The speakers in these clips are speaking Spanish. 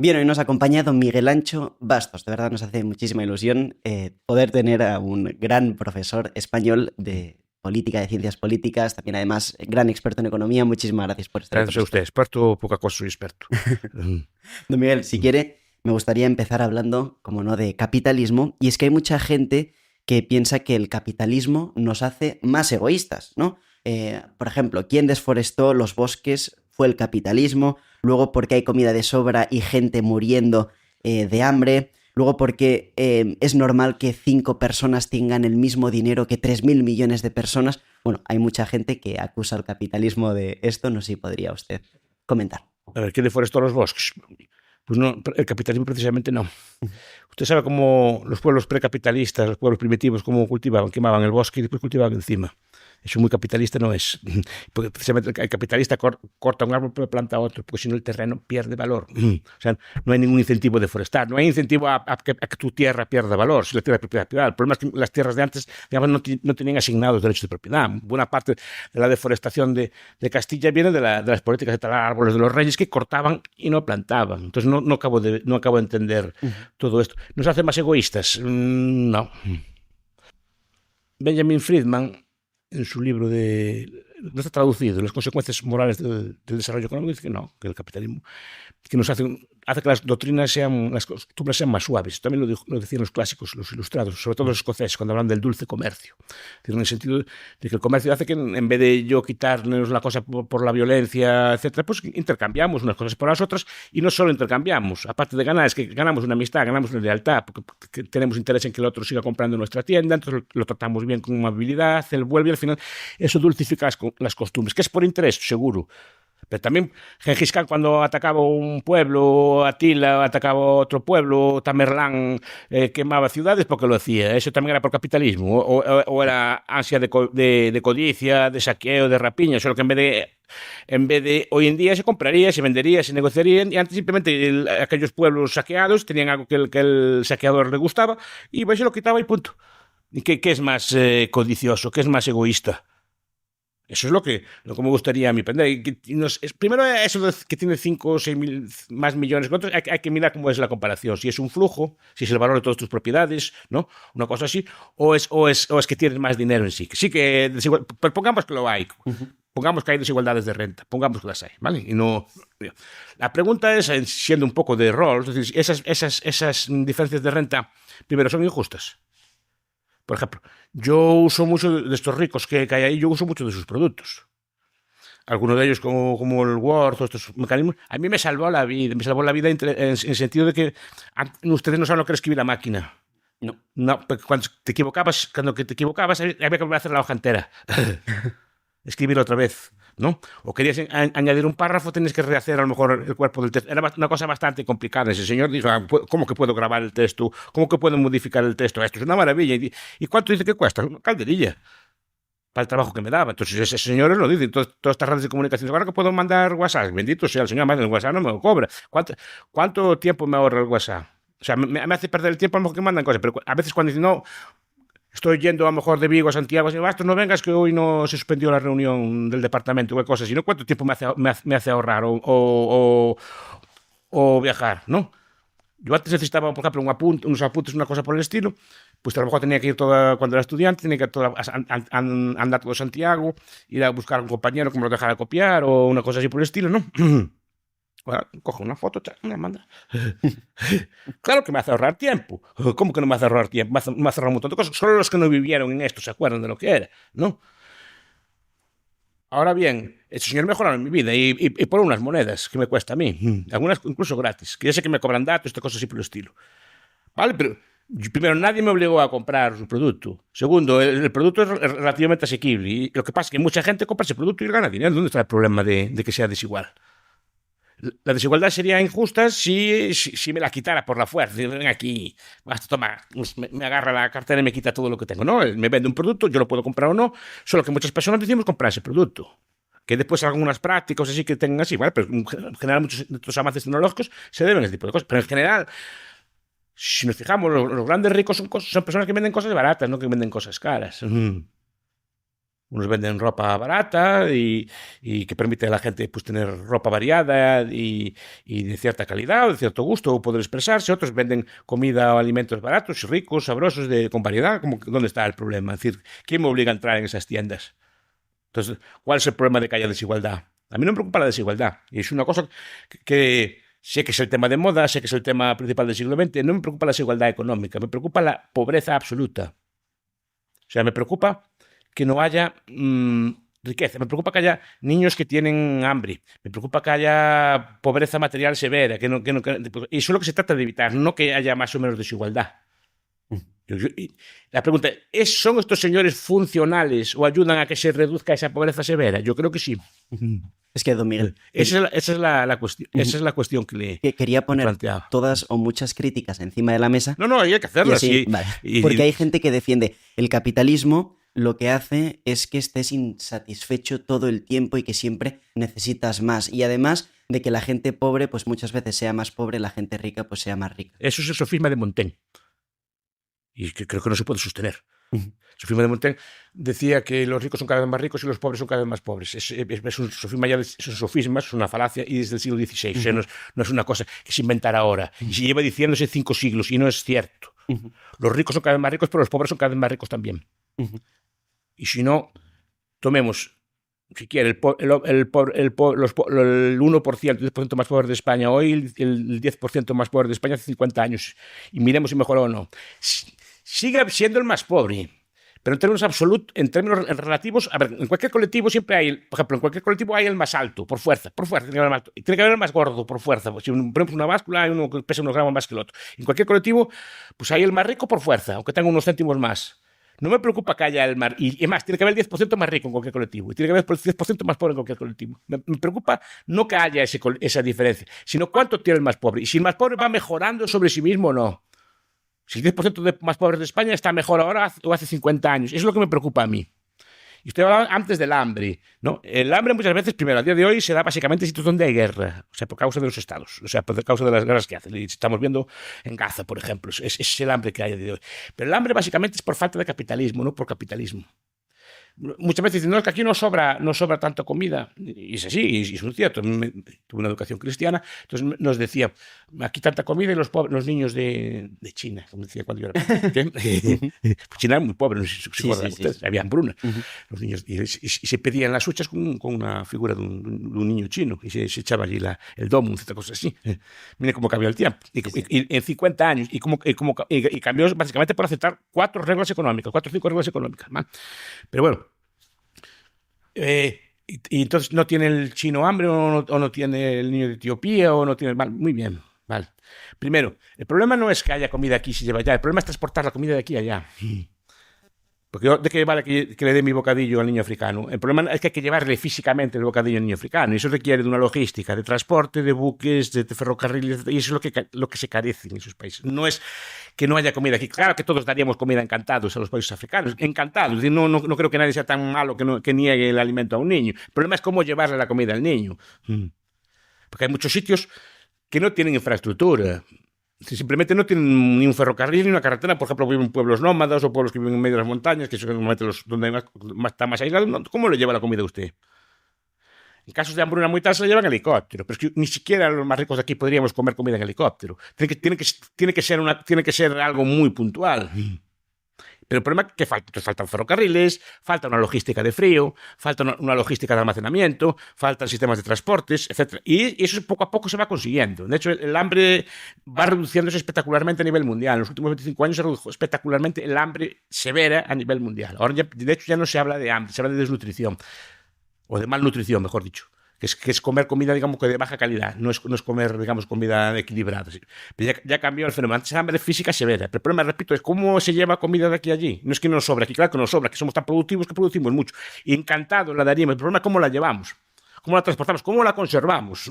Bien, hoy nos ha acompañado Miguel Ancho Bastos. De verdad nos hace muchísima ilusión poder tener a un gran profesor español de política, de ciencias políticas, también además gran experto en economía. Muchísimas gracias por estar Gracias con a usted, nosotros. experto, poca cosa soy experto. Don Miguel, si quiere, me gustaría empezar hablando, como no, de capitalismo. Y es que hay mucha gente que piensa que el capitalismo nos hace más egoístas, ¿no? Por ejemplo, ¿quién desforestó los bosques? Fue el capitalismo. Luego, porque hay comida de sobra y gente muriendo de hambre. Luego, porque es normal que 5 personas tengan el mismo dinero que 3.000 millones de personas. Bueno, hay mucha gente que acusa al capitalismo de esto. No sé si podría usted comentar. A ver, ¿quién deforestó los bosques? Pues no, el capitalismo precisamente no. Usted sabe cómo los pueblos precapitalistas, los pueblos primitivos, cómo cultivaban, quemaban el bosque y después cultivaban encima. Eso muy capitalista no es. Porque precisamente el capitalista corta un árbol y planta otro, porque si no el terreno pierde valor. O sea, no hay ningún incentivo de forestar, no hay incentivo a que tu tierra pierda valor, si la tierra es propiedad privada. El problema es que las tierras de antes, digamos, no tenían asignados derechos de propiedad. Buena parte de la deforestación de Castilla viene de las políticas de talar árboles de los reyes que cortaban y no plantaban. Entonces no acabo de entender todo esto. ¿Nos hace más egoístas? No. Benjamin Friedman, en su libro no está traducido, las consecuencias morales del desarrollo económico, dice que no, que el capitalismo que nos hace que las doctrinas las costumbres sean más suaves. También lo decían los clásicos, los ilustrados, sobre todo los escoceses, cuando hablan del dulce comercio. En el sentido de que el comercio hace que en vez de yo quitarnos la cosa por la violencia, etcétera, pues intercambiamos unas cosas por las otras y no solo intercambiamos, aparte de ganar, es que ganamos una amistad, ganamos una lealtad, porque tenemos interés en que el otro siga comprando en nuestra tienda, entonces lo tratamos bien con amabilidad, él vuelve y al final eso dulcifica las costumbres, que es por interés, seguro. Pero también Gengis Khan, cuando atacaba un pueblo, Atila atacaba otro pueblo, Tamerlán quemaba ciudades, porque lo hacía. Eso también era por capitalismo, o era ansia de codicia, de saqueo, de rapiña. Solo que en vez de hoy en día se compraría, se vendería, se negociaría, y antes simplemente aquellos pueblos saqueados tenían algo que el saqueador le gustaba y pues se lo quitaba y punto. ¿Y qué es más codicioso? ¿Qué es más egoísta? Eso es lo que me gustaría a mí aprender. Primero, eso de que tiene 5 o 6 mil más millones, hay que mirar cómo es la comparación. Si es un flujo, si es el valor de todas tus propiedades, ¿no? Una cosa así, o es que tienes más dinero en sí. Sí que pero pongamos que lo hay. Pongamos que hay desigualdades de renta, pongamos que las hay, ¿vale? Y no. La pregunta es, siendo un poco de rol, es decir, esas diferencias de renta, primero, son injustas. Por ejemplo, yo uso mucho de estos ricos que hay ahí, yo uso mucho de sus productos. Algunos de ellos, como el Word o estos mecanismos, a mí me salvó la vida. Me salvó la vida en el sentido de que ustedes no saben lo que era escribir a máquina. No, cuando te equivocabas, había que volver a hacer la hoja entera. Escribir otra vez, ¿no? O querías añadir un párrafo, tenías que rehacer a lo mejor el cuerpo del texto. Era una cosa bastante complicada. Ese señor dijo, ¿cómo que puedo grabar el texto? ¿Cómo que puedo modificar el texto? Esto es una maravilla. ¿Y cuánto dice que cuesta? Una calderilla para el trabajo que me daba. Entonces ese señor lo dice. Todas estas redes de comunicación. Ahora que puedo mandar WhatsApp. Bendito sea el señor, el WhatsApp no me lo cobra. ¿Cuánto tiempo me ahorra el WhatsApp? O sea, me hace perder el tiempo a lo mejor que mandan cosas. Pero a veces cuando dicen, no, estoy yendo a lo mejor de Vigo a Santiago, así, Bastos, no vengas que hoy no se suspendió la reunión del departamento o cosas así, ¿no? ¿Cuánto tiempo me hace ahorrar o viajar, ¿no? Yo antes necesitaba, por ejemplo, unos apuntes, una cosa por el estilo, pues a lo mejor tenía que ir cuando era estudiante, tenía que ir andar todo Santiago, ir a buscar a un compañero que me lo dejara copiar o una cosa así por el estilo, ¿no? Bueno, cojo una foto, me la manda. Claro que me hace ahorrar tiempo. ¿Cómo que no me hace ahorrar tiempo? Me hace ahorrar un montón de cosas. Solo los que no vivieron en esto se acuerdan de lo que era, ¿no? Ahora bien, este señor mejoraron mi vida y por unas monedas que me cuesta a mí. Algunas incluso gratis. Que ya sé que me cobran datos, esta cosa así por el estilo. Vale, pero primero, nadie me obligó a comprar su producto. Segundo, el producto es relativamente asequible. Y lo que pasa es que mucha gente compra ese producto y gana dinero. ¿Dónde está el problema de que sea desigual? La desigualdad sería injusta si me la quitara por la fuerza. Ven aquí, basta, toma, me agarra la cartera y me quita todo lo que tengo. No, él me vende un producto, yo lo puedo comprar o no, solo que muchas personas decimos comprar ese producto. Que después algunas prácticas así que tengan así, ¿vale? Pero en general muchos de estos avances tecnológicos se deben a ese tipo de cosas. Pero en general, si nos fijamos, los grandes ricos son personas que venden cosas baratas, no que venden cosas caras. Unos venden ropa barata y que permite a la gente pues, tener ropa variada y de cierta calidad, de cierto gusto, poder expresarse. Otros venden comida o alimentos baratos, ricos, sabrosos, con variedad. ¿Dónde está el problema? Es decir, ¿quién me obliga a entrar en esas tiendas? Entonces, ¿cuál es el problema de que haya desigualdad? A mí no me preocupa la desigualdad. Y es una cosa que sé que es el tema de moda, sé que es el tema principal del siglo XX. No me preocupa la desigualdad económica, me preocupa la pobreza absoluta. O sea, me preocupa que no haya riqueza, me preocupa que haya niños que tienen hambre, me preocupa que haya pobreza material severa, y eso es lo que se trata de evitar, no que haya más o menos desigualdad. La pregunta es, ¿son estos señores funcionales o ayudan a que se reduzca esa pobreza severa? Yo creo que sí. Es que, don Miguel, esa es la cuestión, esa es la cuestión que quería poner todas o muchas críticas encima de la mesa. No, hay que hacerlas. Sí. Vale. Porque hay gente que defiende el capitalismo, lo que hace es que estés insatisfecho todo el tiempo y que siempre necesitas más. Y además de que la gente pobre, pues muchas veces sea más pobre, la gente rica, pues sea más rica. Eso es el sofisma de Montaigne. Y que creo que no se puede sostener. El sofisma de Montaigne decía que los ricos son cada vez más ricos y los pobres son cada vez más pobres. Es un sofisma, es un sofisma, es una falacia y desde el siglo XVI. O sea, no es una cosa que se inventara ahora. Y se lleva diciéndose 5 siglos y no es cierto. Los ricos son cada vez más ricos, pero los pobres son cada vez más ricos también. Y si no, tomemos, si quiere, el 1%, el 10% más pobre de España hoy, el 10% más pobre de España hace 50 años, y miremos si mejoró o no. Sigue siendo el más pobre, pero en términos absolutos, en términos relativos, a ver, en cualquier colectivo siempre hay, por ejemplo, en cualquier colectivo hay el más alto, por fuerza, tiene que haber el más alto, y tiene que haber el más gordo, por fuerza. Si ponemos una báscula, hay uno que pesa unos gramos más que el otro. En cualquier colectivo, pues hay el más rico por fuerza, aunque tenga unos céntimos más. No me preocupa que haya el más... Y más, tiene que haber el 10% más rico en cualquier colectivo. Y tiene que haber el 10% más pobre en cualquier colectivo. Me preocupa no que haya esa diferencia, sino cuánto tiene el más pobre. Y si el más pobre va mejorando sobre sí mismo o no. Si el 10% de más pobres de España está mejor ahora o hace 50 años. Eso es lo que me preocupa a mí. Y usted hablaba antes del hambre, ¿no? El hambre muchas veces, primero, a día de hoy, se da básicamente en sitios donde hay guerra, o sea, por causa de los estados, o sea, por causa de las guerras que hacen. Y estamos viendo en Gaza, por ejemplo, es el hambre que hay a día de hoy. Pero el hambre básicamente es por falta de capitalismo, no por capitalismo. Muchas veces dicen, no, es que aquí no sobra tanto comida. Y es así, y es un cierto. Tuve una educación cristiana, entonces nos decía, aquí tanta comida y los niños de China, como decía cuando yo era pequeño. China era muy pobre, no sé si se acuerdan ustedes, había hambruna. Los niños, y se pedían las huchas con una figura de un niño chino, y se echaba allí el domo, etc. cosas así. Mire cómo cambió el tiempo. Y en 50 años, y cambió básicamente por aceptar 4 o 5 reglas económicas. ¿Vale? Pero bueno, y entonces no tiene el chino hambre o no tiene el niño de Etiopía o no tiene... Vale, muy bien, vale. Primero, el problema no es que haya comida aquí y se lleva allá, el problema es transportar la comida de aquí a allá. Porque ¿de qué vale que le dé mi bocadillo al niño africano? El problema es que hay que llevarle físicamente el bocadillo al niño africano y eso requiere de una logística, de transporte, de buques, de ferrocarriles, y eso es lo que se carece en esos países. No es que no haya comida aquí. Claro que todos daríamos comida encantados a los países africanos, encantados. No creo que nadie sea tan malo que niegue el alimento a un niño. El problema es cómo llevarle la comida al niño. Porque hay muchos sitios que no tienen infraestructura. Simplemente no tienen ni un ferrocarril ni una carretera. Por ejemplo, viven pueblos nómadas o pueblos que viven en medio de las montañas, que son normalmente donde está más aislado. ¿Cómo le lleva la comida a usted? En casos de hambruna muy tal se la llevan en helicóptero, pero es que ni siquiera los más ricos de aquí podríamos comer comida en helicóptero. Tiene que ser algo muy puntual. Pero el problema es que faltan ferrocarriles, falta una logística de frío, falta una logística de almacenamiento, faltan sistemas de transportes, etc. Y eso poco a poco se va consiguiendo. De hecho, el hambre va reduciéndose espectacularmente a nivel mundial. En los últimos 25 años se redujo espectacularmente el hambre severa a nivel mundial. Ahora, de hecho, ya no se habla de hambre, se habla de desnutrición. O de malnutrición, mejor dicho. Que es comer comida, digamos, que de baja calidad. No es comer, digamos, comida equilibrada. Pero ya cambió el fenómeno. Antes era hambre física severa. Pero el problema, repito, es cómo se lleva comida de aquí a allí. No es que no nos sobra. Aquí, claro que nos sobra. Que somos tan productivos que producimos mucho. Y encantado la daríamos. El problema es cómo la llevamos. Cómo la transportamos. Cómo la conservamos.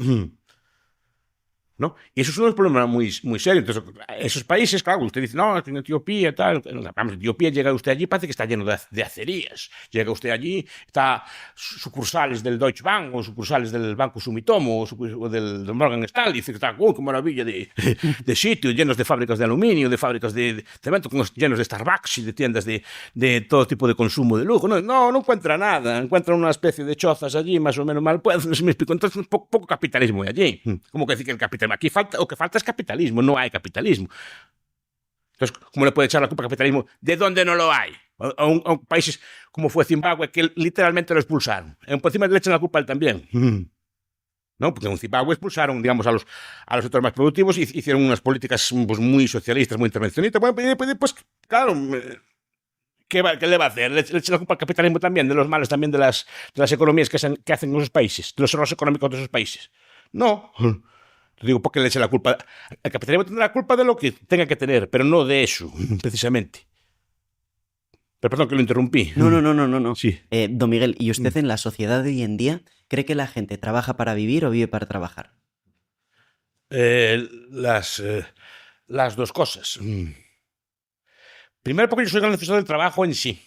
¿no? Y eso es uno de los problemas muy serios. Entonces, esos países, claro, usted dice, no, en Etiopía, tal. Vamos, Etiopía, llega usted allí, parece que está lleno de acerías. Llega usted allí, está sucursales del Deutsche Bank, o sucursales del Banco Sumitomo, o del Morgan Stanley. Dice que está, qué maravilla de sitios, llenos de fábricas de aluminio, de fábricas de cemento, llenos de Starbucks y de tiendas de todo tipo de consumo de lujo. No encuentra nada. Encuentra una especie de chozas allí, más o menos mal. Pues, no se me explico. Entonces, poco capitalismo hay allí. ¿Cómo que decir que el capitalismo? Aquí lo que falta es capitalismo, no hay capitalismo. Entonces, ¿cómo le puede echar la culpa al capitalismo de donde no lo hay? A países como fue Zimbabue, que literalmente lo expulsaron. Por encima le echan la culpa a él también. ¿No? Porque en Zimbabue expulsaron, digamos, a los sectores más productivos y hicieron unas políticas pues, muy socialistas, muy intervencionistas. Bueno, pues claro, ¿qué le va a hacer? Le echa la culpa al capitalismo también, de los males también de las economías que hacen en esos países, de los errores económicos de esos países. No. Te digo, porque le echa la culpa. El capitalismo tendrá la culpa de lo que tenga que tener, pero no de eso, precisamente. Pero perdón que lo interrumpí. No. Sí. Don Miguel, ¿y usted en la sociedad de hoy en día cree que la gente trabaja para vivir o vive para trabajar? Las dos cosas. Primero, porque yo soy gran defensor del trabajo en sí.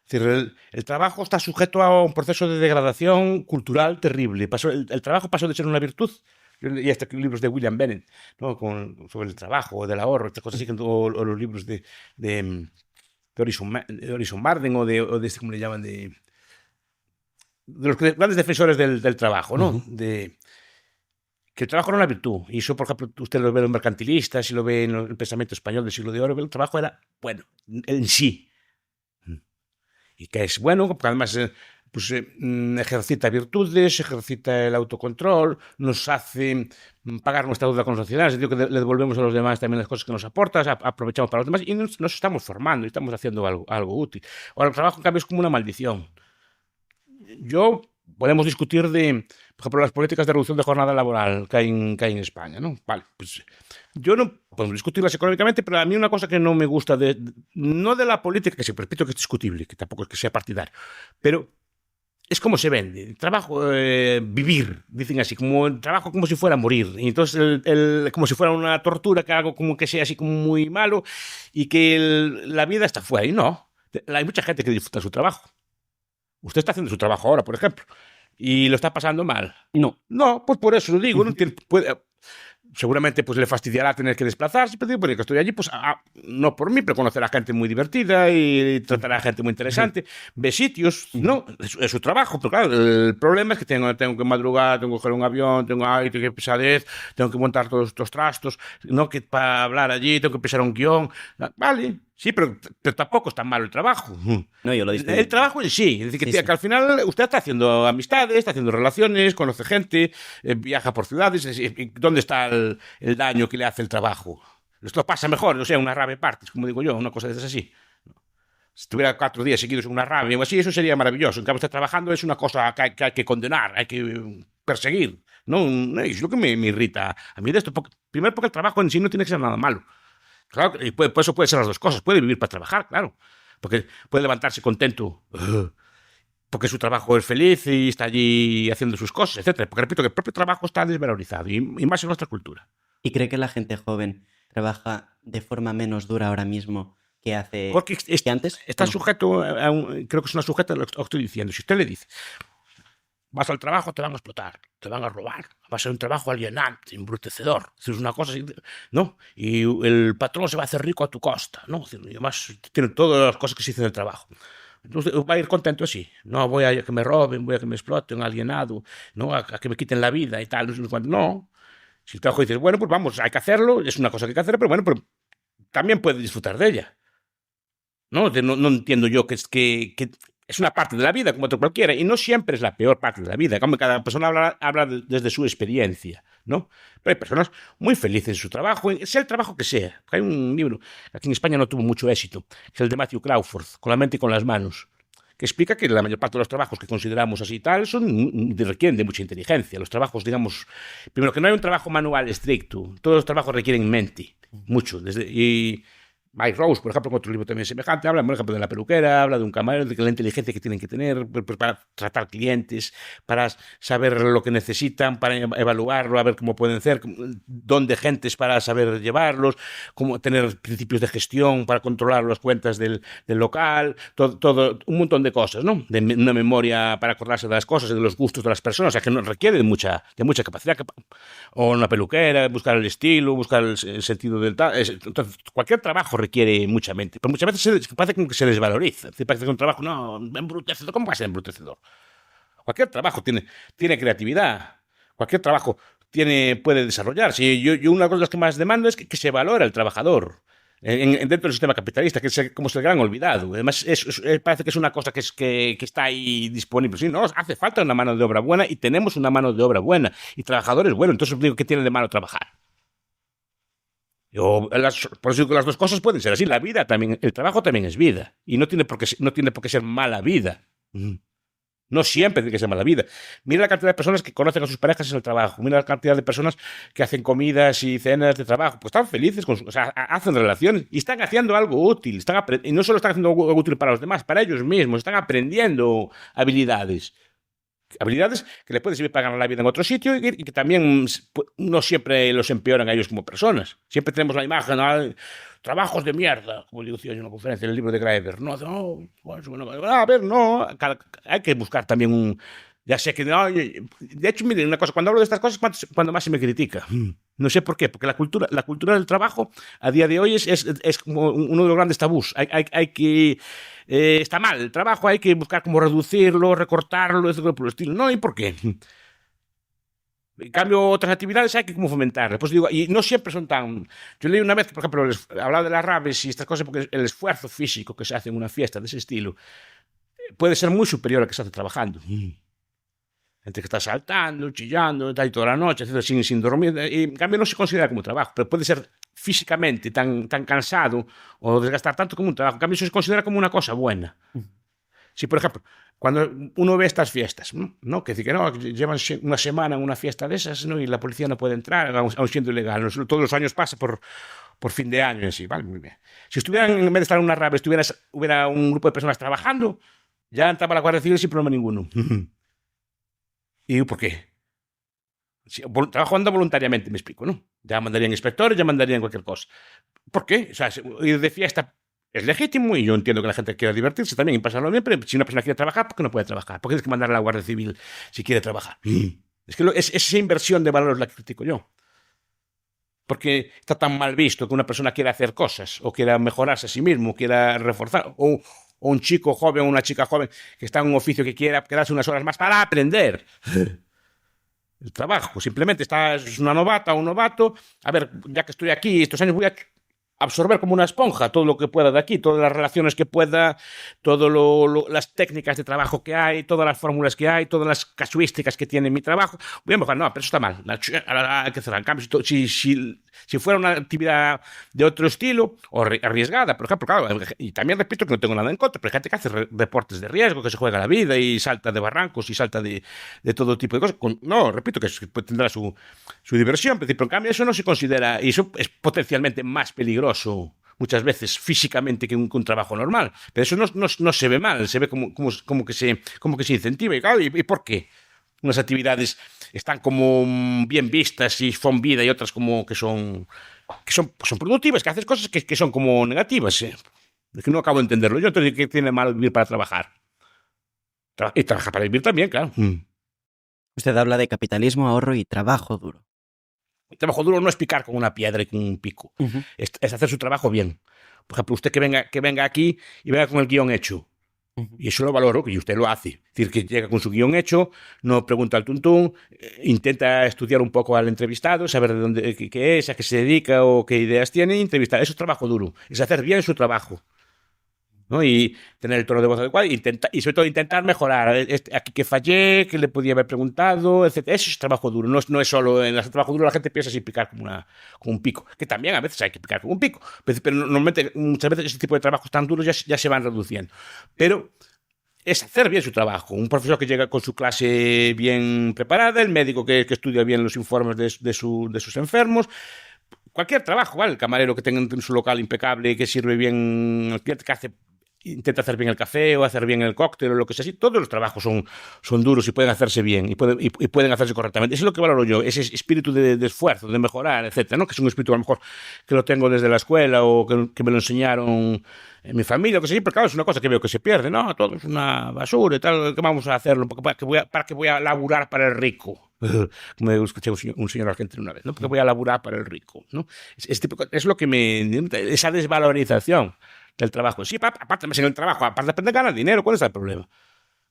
Es decir, el trabajo está sujeto a un proceso de degradación cultural terrible. El trabajo pasó de ser una virtud. Y hasta libros de William Bennett, ¿no? Sobre el trabajo, o del ahorro, estas cosas así, o los libros de Horizon Marden o de ¿cómo le llaman? De los grandes defensores del trabajo, ¿no? Uh-huh. Que el trabajo era una virtud. Y eso, por ejemplo, usted lo ve en los mercantilistas y lo ve en el pensamiento español del siglo de oro. El trabajo era bueno en sí. Y que es bueno, porque además pues, ejercita virtudes, ejercita el autocontrol, nos hace pagar nuestra deuda con la sociedad, es decir, que le devolvemos a los demás también las cosas que nos aportan, aprovechamos para los demás y nos estamos formando y estamos haciendo algo útil. Ahora, el trabajo, en cambio, es como una maldición. Podemos discutir por ejemplo, las políticas de reducción de jornada laboral que hay en España, ¿no? Vale, pues yo no podemos discutirlas económicamente, pero a mí una cosa que no me gusta no de la política, que siempre repito que es discutible, que tampoco es que sea partidario, pero es como se vende. El trabajo, vivir, dicen así, como el trabajo como si fuera morir. Y entonces, como si fuera una tortura, que algo como que sea así como muy malo y que la vida está fuera. Y no, hay mucha gente que disfruta su trabajo. Usted está haciendo su trabajo ahora, por ejemplo, y lo está pasando mal. No, pues por eso lo digo. Seguramente pues le fastidiará tener que desplazarse, pero porque estoy allí, pues no por mí, pero conocer a gente muy divertida y tratar a gente muy interesante, ve sitios, ¿no? Es su trabajo, pero claro, el problema es que tengo que madrugar, tengo que coger un avión, tengo que pesadez, tengo que montar todos estos trastos, ¿no? Que para hablar allí tengo que pisar un guión, vale. Sí, pero tampoco es tan malo el trabajo. No, yo lo distingo. El trabajo en sí. Es decir, que al final usted está haciendo amistades, está haciendo relaciones, conoce gente, viaja por ciudades. ¿Dónde está el daño que le hace el trabajo? Esto pasa mejor, o sea, una rave parties, como digo yo, una cosa de esas así. Si tuviera 4 días seguidos en una rave o así, eso sería maravilloso. En cambio, estar trabajando es una cosa que hay que condenar, hay que perseguir. No, es lo que me irrita a mí de esto. Primero, porque el trabajo en sí no tiene que ser nada malo. Claro, y por eso puede ser las dos cosas. Puede vivir para trabajar, claro. Porque puede levantarse contento porque su trabajo es feliz y está allí haciendo sus cosas, etc. Porque repito que el propio trabajo está desvalorizado y más en nuestra cultura. ¿Y cree que la gente joven trabaja de forma menos dura ahora mismo que hace que antes? Está sujeto creo que es una sujeta a lo que estoy diciendo. Si usted le dice, vas al trabajo, te van a explotar, te van a robar, va a ser un trabajo alienante, embrutecedor, es una cosa así, ¿no? Y el patrón se va a hacer rico a tu costa, ¿no? Y además tiene todas las cosas que se dicen del trabajo. Entonces va a ir contento así, no voy a que me roben, voy a que me exploten, alienado, ¿no? A que me quiten la vida y tal, no. Si el trabajo dices, bueno, pues vamos, hay que hacerlo, es una cosa que hay que hacer, pero bueno, pero también puedes disfrutar de ella. No entiendo yo que es una parte de la vida como otra cualquiera y no siempre es la peor parte de la vida. Como cada persona habla desde su experiencia, ¿no? Pero hay personas muy felices en su trabajo, sea el trabajo que sea. Hay un libro, aquí en España no tuvo mucho éxito, que es el de Matthew Crawford, Con la mente y con las manos, que explica que la mayor parte de los trabajos que consideramos así y tal requieren de mucha inteligencia. Los trabajos, digamos, primero que no hay un trabajo manual estricto, todos los trabajos requieren mente, mucho, y Mike Rose, por ejemplo, en otro libro también semejante, habla, por ejemplo, de la peluquera, habla de un camarero, de la inteligencia que tienen que tener pues, para tratar clientes, para saber lo que necesitan, para evaluarlo, a ver cómo pueden ser, dónde gentes para saber llevarlos, cómo tener principios de gestión para controlar las cuentas del local, todo, un montón de cosas, ¿no? De una memoria para acordarse de las cosas y de los gustos de las personas, o sea, que no requiere de mucha capacidad. O una peluquera, buscar el estilo, buscar el sentido del tal. Entonces, cualquier trabajo requiere mucha mente. Pero muchas veces parece como que se desvaloriza. Parece que un trabajo, no, embrutecedor. ¿Cómo va a ser embrutecedor? Cualquier trabajo tiene creatividad. Cualquier trabajo puede desarrollarse. Y yo una de las que más demando es que se valore al trabajador. Dentro del sistema capitalista, que es como el gran olvidado. Además, parece que es una cosa que está ahí disponible. Sí, no, hace falta una mano de obra buena y tenemos una mano de obra buena y trabajadores buenos. Entonces digo, ¿qué tiene de malo trabajar? Por eso digo que las dos cosas pueden ser así. La vida también, el trabajo también es vida y no tiene por qué ser mala vida. No siempre tiene que ser mala vida. Mira la cantidad de personas que conocen a sus parejas en el trabajo. Mira la cantidad de personas que hacen comidas y cenas de trabajo. Pues están felices, o sea, hacen relaciones y están haciendo algo útil. Y no solo están haciendo algo útil para los demás, para ellos mismos. Están aprendiendo habilidades. Habilidades que les pueden servir para ganar la vida en otro sitio y que también no siempre los empeoran a ellos como personas. Siempre tenemos la imagen, ¿no? Trabajos de mierda, como digo yo en una conferencia en el libro de Graeber. A ver, no. Hay que buscar también un... Ya sé que... No, de hecho, miren, una cosa, cuando hablo de estas cosas, cuando más se me critica. No sé por qué, porque la cultura del trabajo a día de hoy es como uno de los grandes tabús. Hay que... está mal el trabajo, hay que buscar cómo reducirlo, recortarlo, etcétera, por el estilo. No, ¿y por qué? En cambio, otras actividades hay que como fomentarlas. Pues digo, y no siempre son tan... Yo leí una vez que, por ejemplo, hablaba de las raves y estas cosas, porque el esfuerzo físico que se hace en una fiesta de ese estilo puede ser muy superior al que se hace trabajando. Gente que está saltando, chillando, está ahí toda la noche, etcétera, sin dormir. Y en cambio no se considera como trabajo, pero puede ser físicamente tan cansado o desgastar tanto como un trabajo. En cambio eso se considera como una cosa buena. Si, por ejemplo, cuando uno ve estas fiestas, ¿no? Que dice que no, llevan una semana en una fiesta de esas, ¿no? Y la policía no puede entrar, aun siendo ilegal. Todos los años pasa por fin de año y así, vale, muy bien. Si estuvieran, en vez de estar en una rave, hubiera un grupo de personas trabajando, ya entraba la Guardia Civil sin problema ninguno. ¿Y por qué? Trabajando voluntariamente, me explico, ¿no? Ya mandarían inspectores, ya mandarían cualquier cosa. ¿Por qué? O sea, ir de fiesta es legítimo y yo entiendo que la gente quiera divertirse también y pasarlo bien, pero si una persona quiere trabajar, ¿por qué no puede trabajar? ¿Por qué tienes que mandar a la Guardia Civil si quiere trabajar? Es que es esa inversión de valores la que critico yo. Porque está tan mal visto que una persona quiera hacer cosas o quiera mejorarse a sí mismo, quiera reforzar, o un chico joven o una chica joven que está en un oficio que quiera quedarse unas horas más para aprender el trabajo. Simplemente es una novata o un novato. A ver, ya que estoy aquí estos años voy a absorber como una esponja todo lo que pueda de aquí, todas las relaciones que pueda, todas las técnicas de trabajo que hay, todas las fórmulas que hay, todas las casuísticas que tiene mi trabajo. Voy a mejorar, no, pero eso está mal. Hay que cerrar. En cambio, si fuera una actividad de otro estilo o arriesgada, por ejemplo, claro, y también repito que no tengo nada en contra, pero hay gente que hace deportes de riesgo, que se juega la vida y salta de barrancos y salta de todo tipo de cosas. No, repito que tendrá su diversión, pero en cambio eso no se considera, y eso es potencialmente más peligroso muchas veces físicamente que un trabajo normal, pero eso no se ve mal, se ve como que se incentiva. Y claro, ¿y por qué? Unas actividades están como bien vistas y son vida y otras como que son productivas, que haces cosas que son como negativas. Es que no acabo de entenderlo. Yo entonces, ¿qué tiene mal vivir para trabajar? Y trabajar para vivir también, claro. Usted habla de capitalismo, ahorro y trabajo duro. El trabajo duro no es picar con una piedra y con un pico. Es hacer su trabajo bien. Por ejemplo, usted que venga aquí y venga con el guión hecho. Y eso lo valoro, y usted lo hace. Es decir, que llega con su guión hecho, no pregunta al tuntún, intenta estudiar un poco al entrevistado, saber de dónde, qué es, a qué se dedica o qué ideas tiene, y entrevistar. Eso es trabajo duro. Es hacer bien su trabajo, ¿no? Y tener el tono de voz adecuado y sobre todo intentar mejorar. Aquí que fallé, que le podía haber preguntado, etc. Eso es trabajo duro. No es solo en el trabajo duro la gente piensa sin picar como un pico, que también a veces hay que picar como un pico, pero normalmente muchas veces ese tipo de trabajos tan duros ya se van reduciendo. Pero es hacer bien su trabajo. Un profesor que llega con su clase bien preparada, el médico que estudia bien los informes de sus enfermos. cualquier trabajo, ¿vale? El camarero que tenga su local impecable, que sirve bien al cliente, que intenta hacer bien el café o hacer bien el cóctel o lo que sea así, todos los trabajos son duros y pueden hacerse bien y pueden hacerse correctamente. Eso es lo que valoro yo, ese espíritu de esfuerzo, de mejorar, etcétera, ¿no? Que es un espíritu a lo mejor que lo tengo desde la escuela o que me lo enseñaron en mi familia, o que sé, pero claro, es una cosa que veo que se pierde, ¿no? Todo es una basura y tal, ¿qué vamos a hacerlo? ¿Para qué voy a laburar para el rico? Como escuché un señor argentino una vez, ¿no? Porque voy a laburar para el rico, ¿no? Es lo que esa desvalorización del trabajo. Sí, aparte en el trabajo, aparte de ganar dinero, ¿cuál es el problema?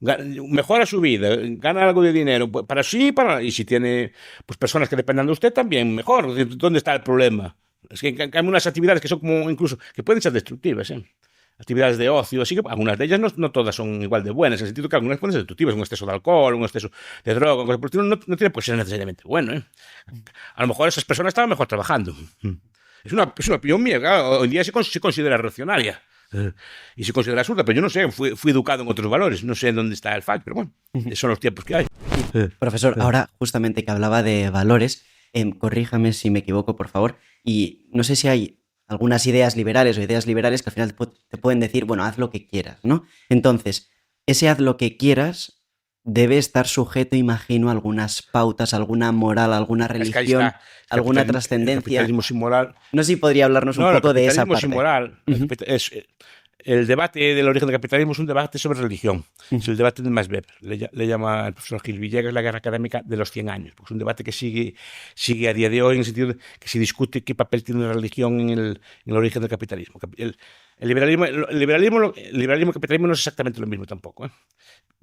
Mejora su vida, gana algo de dinero, para sí, y si tiene pues personas que dependan de usted también, mejor. ¿Dónde está el problema? Es que hay unas actividades que son como incluso, que pueden ser destructivas, ¿eh? Actividades de ocio, así que algunas de ellas no todas son igual de buenas, en el sentido que algunas pueden ser destructivas, un exceso de alcohol, un exceso de droga, cosas por el estilo, no tiene por qué ser necesariamente bueno, ¿eh? A lo mejor esas personas estaban mejor trabajando. Es una opinión mía, claro, hoy en día se considera reaccionaria y se considera absurda, pero yo no sé, fui educado en otros valores, no sé en dónde está el fallo, pero bueno, son los tiempos que hay. Profesor, ahora justamente que hablaba de valores, corríjame si me equivoco, por favor, y no sé si hay algunas ideas liberales o ideas liberales que al final te pueden decir, bueno, haz lo que quieras, ¿no? Entonces, ese haz lo que quieras debe estar sujeto, imagino, a algunas pautas, alguna moral, alguna religión, alguna trascendencia. El capitalismo sin moral. No sé si podría hablarnos un poco de esa parte. El capitalismo sin moral. El debate del origen del capitalismo es un debate sobre religión. Es el debate de Max Weber. Le llama el profesor Gil Villegas la guerra académica de los 100 años. Porque es un debate que sigue a día de hoy en el sentido de que se discute qué papel tiene la religión en el origen del capitalismo. El liberalismo y el capitalismo no es exactamente lo mismo tampoco, ¿eh?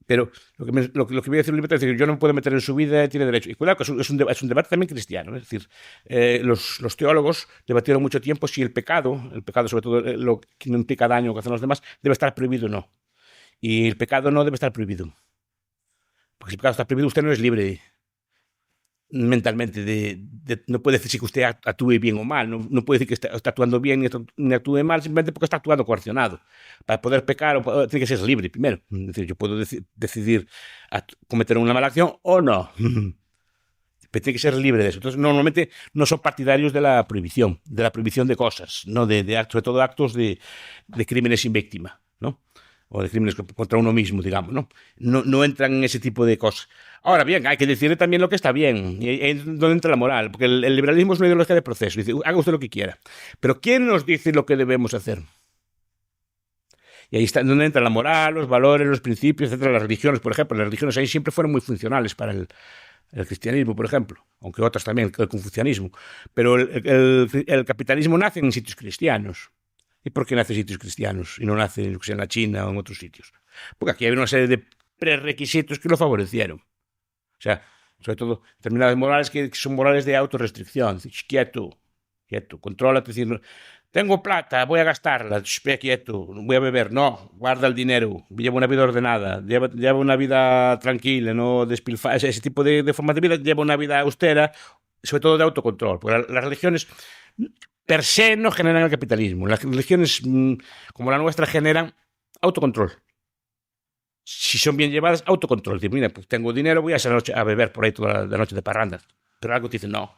Pero lo que voy a decir es que yo no me puedo meter en su vida, tiene derecho. Y cuidado, que es un debate también cristiano. Es decir, los teólogos debatieron mucho tiempo si el pecado sobre todo lo que no implica daño que hacen los demás, debe estar prohibido o no. Y el pecado no debe estar prohibido. Porque si el pecado está prohibido, usted no es libre mentalmente. No puede decir que usted actúe bien o mal. No puede decir que está actuando bien ni actúe mal simplemente porque está actuando coaccionado. Para poder pecar, tiene que ser libre primero. Es decir, yo puedo decidir cometer una mala acción o no. Pero tiene que ser libre de eso. Entonces, normalmente no son partidarios de la prohibición de cosas, no de actos, sobre todo actos de crímenes sin víctima, ¿no? O de crímenes contra uno mismo, digamos, ¿no? No entran en ese tipo de cosas. Ahora bien, hay que decirle también lo que está bien, y ahí es donde entra la moral, porque el liberalismo es una ideología de proceso, dice, haga usted lo que quiera. Pero ¿quién nos dice lo que debemos hacer? Y ahí está donde entra la moral, los valores, los principios, etcétera. Las religiones, por ejemplo, las religiones ahí siempre fueron muy funcionales para el cristianismo, por ejemplo, aunque otras también, el confucianismo. Pero el capitalismo nace en sitios cristianos. ¿Y por qué nace en sitios cristianos y no nace en la China o en otros sitios? Porque aquí hay una serie de prerequisitos que lo favorecieron. O sea, sobre todo determinadas morales que son morales de autorrestricción. Quieto, contrólate, decir, tengo plata, voy a gastarla, quieto, voy a beber, no, guarda el dinero, lleva una vida ordenada, lleva una vida tranquila, no despilfarra, ese tipo de formas de vida, lleva una vida austera, sobre todo de autocontrol, porque las religiones per se no generan el capitalismo, las religiones como la nuestra generan autocontrol. Si son bien llevadas, autocontrol. Dice, mira, pues tengo dinero, voy a esa noche a beber por ahí toda la noche de parranda. Pero algo te dice, no.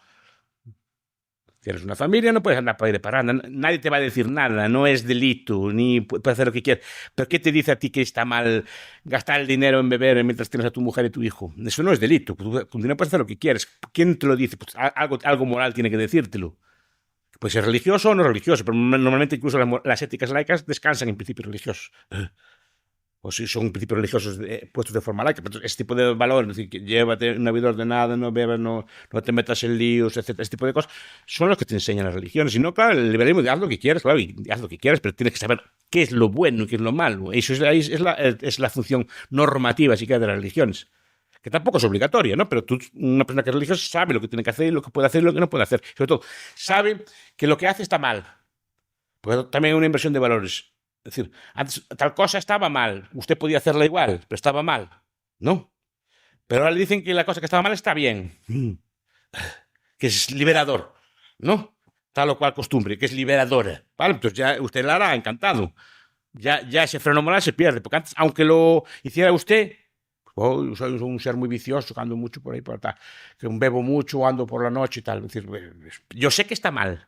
Tienes una familia, no puedes andar por ahí de parranda. Nadie te va a decir nada, no es delito, ni puedes hacer lo que quieras. ¿Pero qué te dice a ti que está mal gastar el dinero en beber mientras tienes a tu mujer y tu hijo? Eso no es delito. Con dinero puedes hacer lo que quieres. ¿Quién te lo dice? Pues algo moral tiene que decírtelo. Puede ser religioso o no religioso, pero normalmente incluso las éticas laicas descansan en principios religiosos. O si son principios religiosos puestos de forma laica, pero ese tipo de valores, es decir, que llévate una vida ordenada, no bebas, no te metas en líos, etcétera, ese tipo de cosas, son los que te enseñan las religiones. Y no, claro, el liberalismo, haz lo que quieras, claro, y haz lo que quieras, pero tienes que saber qué es lo bueno y qué es lo malo. Eso es la función normativa, así que de las religiones. Que tampoco es obligatoria, ¿no? Pero una persona que es religiosa sabe lo que tiene que hacer, lo que puede hacer y lo que no puede hacer. Sobre todo, sabe que lo que hace está mal. Porque también hay una inversión de valores. Es decir, antes tal cosa estaba mal, usted podía hacerla igual, pero estaba mal, ¿no? Pero ahora le dicen que la cosa que estaba mal está bien, que es liberador, ¿no? Tal o cual costumbre, que es liberadora. Vale, entonces ya usted la hará encantado. Ya ese freno moral se pierde, porque antes, aunque lo hiciera usted, soy un ser muy vicioso, ando mucho por ahí, que bebo mucho, ando por la noche y tal. Es decir, yo sé que está mal.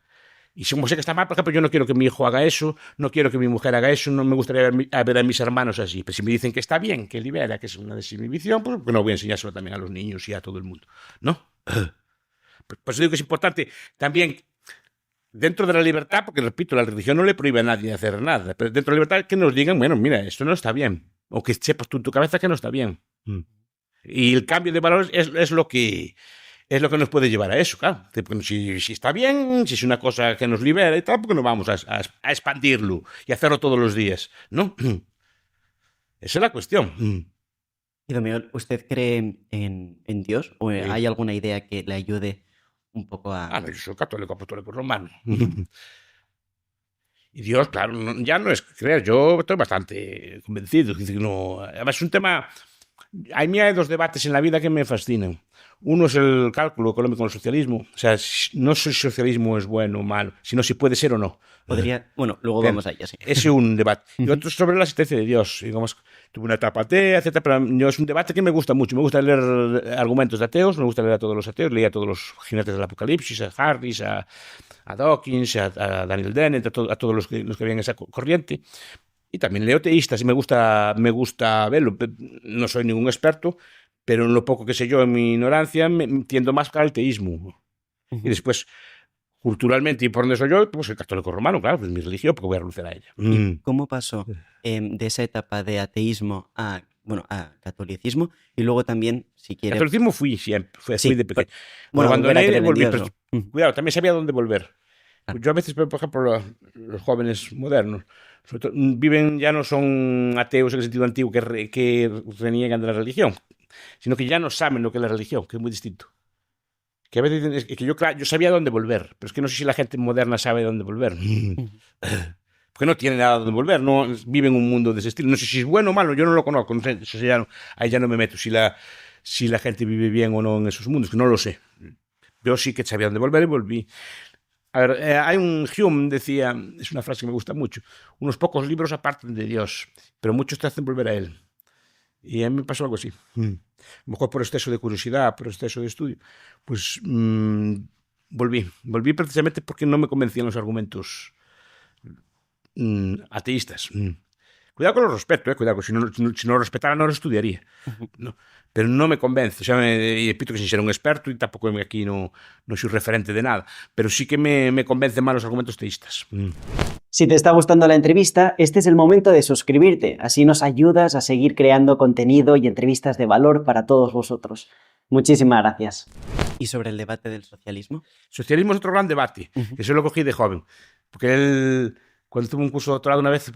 Y si sé que está mal, por ejemplo, yo no quiero que mi hijo haga eso, no quiero que mi mujer haga eso, no me gustaría ver a mis hermanos así. Pero si me dicen que está bien, que libera, que es una desinhibición, pues no voy a enseñárselo también a los niños y a todo el mundo, ¿no? Pues digo que es importante también dentro de la libertad, porque repito, la religión no le prohíbe a nadie hacer nada, pero dentro de la libertad que nos digan, bueno, mira, esto no está bien, o que sepas tú en tu cabeza que no está bien. Y el cambio de valores es lo que nos puede llevar a eso, claro. Si está bien, si es una cosa que nos libera y tal, ¿por qué no vamos a expandirlo y hacerlo todos los días? ¿No? Esa es la cuestión. Y don Miguel, ¿usted cree en Dios? ¿O Sí. hay alguna idea que le ayude un poco a...? No, yo soy católico, apostólico romano. Y Dios, claro, ya no es creer, yo estoy bastante convencido. No, además es un tema... A mí hay dos debates en la vida que me fascinan. Uno es el cálculo económico del socialismo. O sea, no si el socialismo es bueno o malo, sino si puede ser o no. Bueno, luego vamos a ello, sí. Ese es un debate. Y otro es sobre la existencia de Dios. Digamos, tuve una etapa atea, etc. Pero yo es un debate que me gusta mucho. Me gusta leer argumentos de ateos, me gusta leer a todos los ateos. Leí a todos los jinetes del Apocalipsis, a Harris, a Dawkins, a Daniel Dennett, a todos los que habían esa corriente. Y también leo teístas y me gusta verlo. No soy ningún experto, pero en lo poco que sé yo, en mi ignorancia, me tiendo más al teísmo. Y después, culturalmente, y por donde soy yo, pues el católico romano, claro, pues mi religión, porque voy a renunciar a ella. ¿Y cómo pasó de esa etapa de ateísmo a catolicismo? Y luego también, si quiere... Catolicismo fui siempre, fui de pequeño. Bueno, abandoné, volví, Dios, pero, ¿no? cuidado, también sabía dónde volver. Claro. Yo a veces, por ejemplo, los jóvenes modernos, sobre todo, ya no son ateos en el sentido antiguo que reniegan de la religión, sino que ya no saben lo que es la religión, que es muy distinto. Que a veces dicen, que yo sabía dónde volver, pero es que no sé si la gente moderna sabe dónde volver. Porque no tiene nada donde volver, no vive en un mundo de ese estilo. No sé si es bueno o malo, yo no lo conozco, no sé, ahí ya no me meto si la gente vive bien o no en esos mundos, que no lo sé. Yo sí que sabía dónde volver y volví. A ver, hay un Hume decía, es una frase que me gusta mucho, unos pocos libros apartan de Dios, pero muchos te hacen volver a él. Y a mí me pasó algo así. A lo mejor por exceso de curiosidad, por exceso de estudio, pues volví precisamente porque no me convencían los argumentos ateístas. Cuidado con los respeto, cuidado, si no lo respetara no lo estudiaría. No, pero no me convence. O sea, y repito que sin ser un experto y tampoco aquí no soy referente de nada, pero sí que me convencen más los argumentos teístas. Si te está gustando la entrevista, este es el momento de suscribirte. Así nos ayudas a seguir creando contenido y entrevistas de valor para todos vosotros. Muchísimas gracias. ¿Y sobre el debate del socialismo? Socialismo es otro gran debate, que yo lo cogí de joven. Porque él, cuando tuvo un curso de doctorado una vez,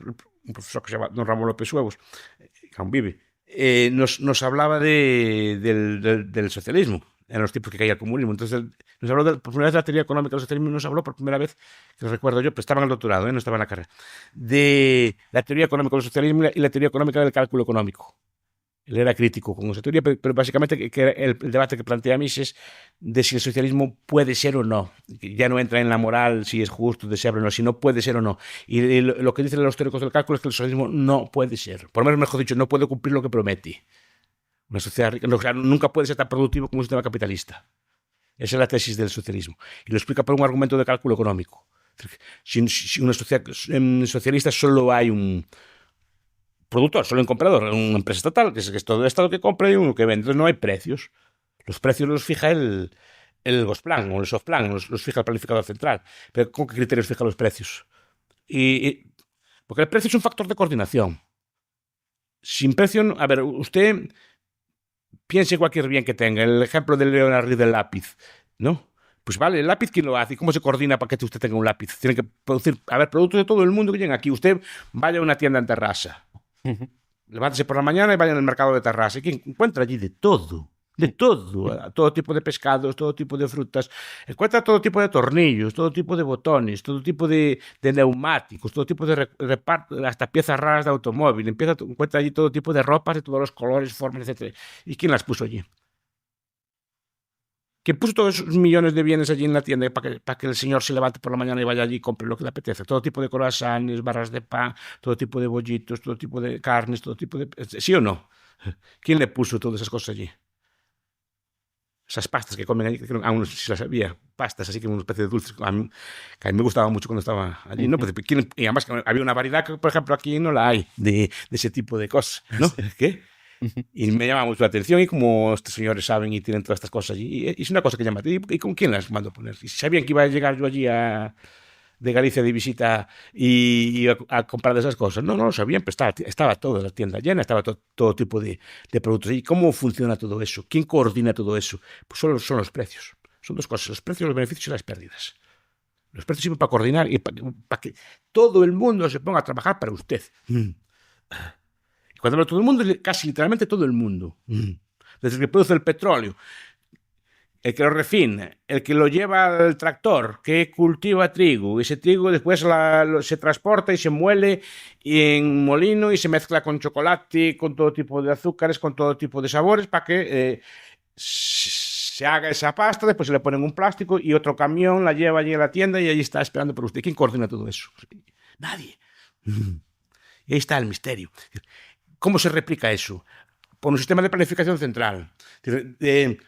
un profesor que se llama don Ramón López Huevos, que aún vive, nos hablaba del socialismo en los tiempos que caía el comunismo. Entonces, nos habló por primera vez de la teoría económica del socialismo y nos habló por primera vez, que lo recuerdo yo, pero estaba en el doctorado, no estaba en la carrera, de la teoría económica del socialismo y la teoría económica del cálculo económico. Él era crítico con esa teoría, pero básicamente que el debate que plantea Mises de si el socialismo puede ser o no. Ya no entra en la moral, si es justo, deseable o no, si no puede ser o no. Y lo que dicen los teóricos del cálculo es que el socialismo no puede ser. Por lo menos, mejor dicho, no puede cumplir lo que promete. Una sociedad rica, nunca puede ser tan productivo como un sistema capitalista. Esa es la tesis del socialismo. Y lo explica por un argumento de cálculo económico. Si una sociedad socialista solo hay un productor, solo un comprador, una empresa estatal, que es todo el Estado que compra y uno que vende. Entonces no hay precios. Los precios los fija el Gosplan o el Softplan, los fija el planificador central. Pero ¿con qué criterios fija los precios? Porque el precio es un factor de coordinación. Sin precio, a ver, usted piense cualquier bien que tenga. El ejemplo de Leonardo del lápiz, ¿no? Pues vale, el lápiz, ¿quién lo hace? ¿Y cómo se coordina para que usted tenga un lápiz? Tiene que producir, productos de todo el mundo que lleguen aquí. Usted vaya a una tienda en Terrassa. Levántese por la mañana y vaya al mercado de Terrassa. ¿Quién encuentra allí de todo? De todo tipo de pescados, todo tipo de frutas. Encuentra todo tipo de tornillos, todo tipo de botones, todo tipo de neumáticos, todo tipo de reparto, hasta piezas raras de automóvil. Encuentra allí todo tipo de ropas de todos los colores, formas, etc. ¿Y quién las puso allí? que puso todos esos millones de bienes allí en la tienda para que el señor se levante por la mañana y vaya allí y compre lo que le apetece. Todo tipo de croissants, barras de pan, todo tipo de bollitos, todo tipo de carnes, todo tipo de... ¿Sí o no? ¿Quién le puso todas esas cosas allí? Esas pastas que comen allí, que aún no sé si las había, pastas así que una especie de dulces, que a mí me gustaba mucho cuando estaba allí, ¿no? Pues, y además que había una variedad que, por ejemplo, aquí no la hay de ese tipo de cosas, ¿no? ¿Qué? Y me llama mucho la atención, y como estos señores saben y tienen todas estas cosas allí, y es una cosa que llama. ¿Y con quién las mando a poner? Y sabían que iba a llegar yo allí de Galicia de visita y a comprar de esas cosas. No lo sabían, pero estaba toda la tienda llena, estaba todo tipo de productos. ¿Y cómo funciona todo eso? ¿Quién coordina todo eso? Pues son los precios. Son dos cosas, los precios, los beneficios y las pérdidas. Los precios sirven para coordinar y para que todo el mundo se ponga a trabajar para usted. Y cuando hablo de todo el mundo, casi literalmente todo el mundo. Desde el que produce el petróleo, el que lo refina, el que lo lleva al tractor, que cultiva trigo, y ese trigo después se transporta y se muele en molino y se mezcla con chocolate, con todo tipo de azúcares, con todo tipo de sabores, para que se haga esa pasta, después se le ponen un plástico y otro camión la lleva allí a la tienda y allí está esperando por usted. ¿Quién coordina todo eso? Nadie. Y ahí está el misterio. ¿Cómo se replica eso? Por un sistema de planificación central. Es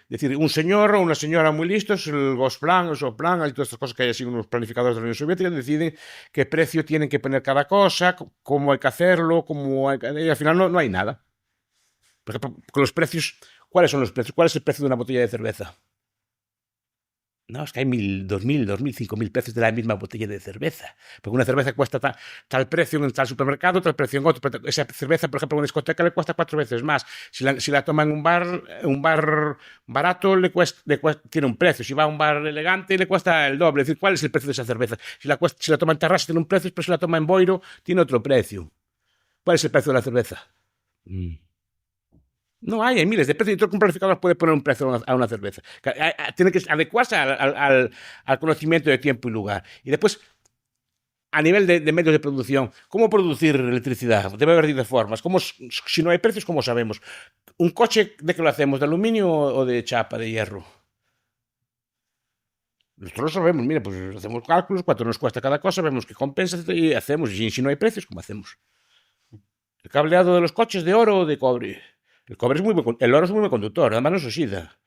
decir, un señor o una señora muy listos, el Gosplan, el Soplan, y todas estas cosas que hay así, unos planificadores de la Unión Soviética, deciden qué precio tienen que poner cada cosa, cómo hay que hacerlo, y al final no hay nada. Por ejemplo, con los precios, ¿cuáles son los precios? ¿Cuál es el precio de una botella de cerveza? No, es que hay 1.000, 2.000, 5.000 precios de la misma botella de cerveza. Porque una cerveza cuesta tal precio en tal supermercado, tal precio en otro. Esa cerveza, por ejemplo, en una discoteca le cuesta 4 veces más. Si la toma en un bar barato, tiene un precio. Si va a un bar elegante, le cuesta el doble. Es decir, ¿cuál es el precio de esa cerveza? Si la toma en terraza, tiene un precio, pero si la toma en boiro, tiene otro precio. ¿Cuál es el precio de la cerveza? No hay miles de precios y todo un planificador puede poner un precio a una cerveza. Tiene que adecuarse al conocimiento de tiempo y lugar. Y después, a nivel de medios de producción, ¿cómo producir electricidad? Debe haber 10 formas. Si no hay precios, ¿cómo sabemos? ¿Un coche de qué lo hacemos? ¿De aluminio o de chapa, de hierro? Nosotros lo sabemos, mira, pues hacemos cálculos, cuánto nos cuesta cada cosa, vemos qué compensa y hacemos. Y si no hay precios, ¿cómo hacemos? ¿El cableado de los coches de oro o de cobre? El oro es muy buen conductor, además no se oxida.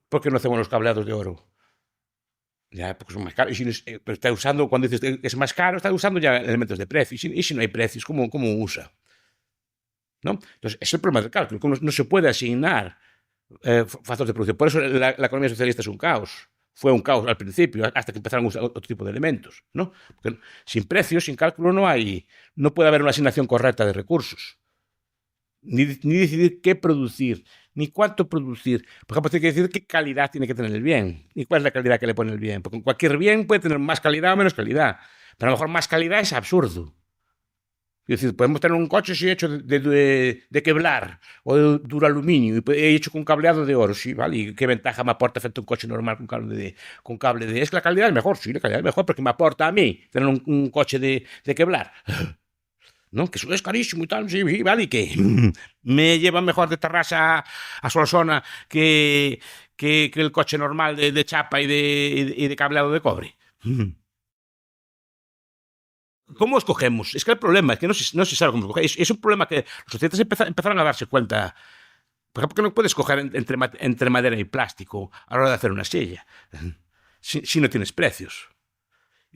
¿Por qué no hacemos los cableados de oro? Ya, porque son más caros. Pero está usando, cuando dices que es más caro, está usando ya elementos de precio. Y si no hay precios, ¿cómo usa? ¿No? Entonces, ese es el problema del cálculo. No se puede asignar factores de producción. Por eso la economía socialista es un caos. Fue un caos al principio, hasta que empezaron a usar otro tipo de elementos, ¿no? Porque sin precios, sin cálculo, no puede haber una asignación correcta de recursos. Ni decidir qué producir, ni cuánto producir. Por ejemplo, tiene que decidir qué calidad tiene que tener el bien, ni cuál es la calidad que le pone el bien. Porque cualquier bien puede tener más calidad o menos calidad. Pero a lo mejor más calidad es absurdo. Es decir, podemos tener un coche hecho de Kevlar o de duraluminio y hecho con cableado de oro, sí, ¿vale? ¿Y qué ventaja me aporta frente a un coche normal con cable de... ¿Es que la calidad es mejor? Sí, la calidad es mejor porque me aporta a mí tener un coche de Kevlar. ¿No? Que eso es carísimo y tal, sí, vale, y que me llevan mejor de Terrassa a Solsona que el coche normal de chapa y de cableado de cobre. ¿Cómo escogemos? Es que el problema es que no se sabe cómo escoger. Es un problema que los socialistas empezaron a darse cuenta. Por ejemplo, que no puedes escoger entre madera y plástico a la hora de hacer una silla si no tienes precios.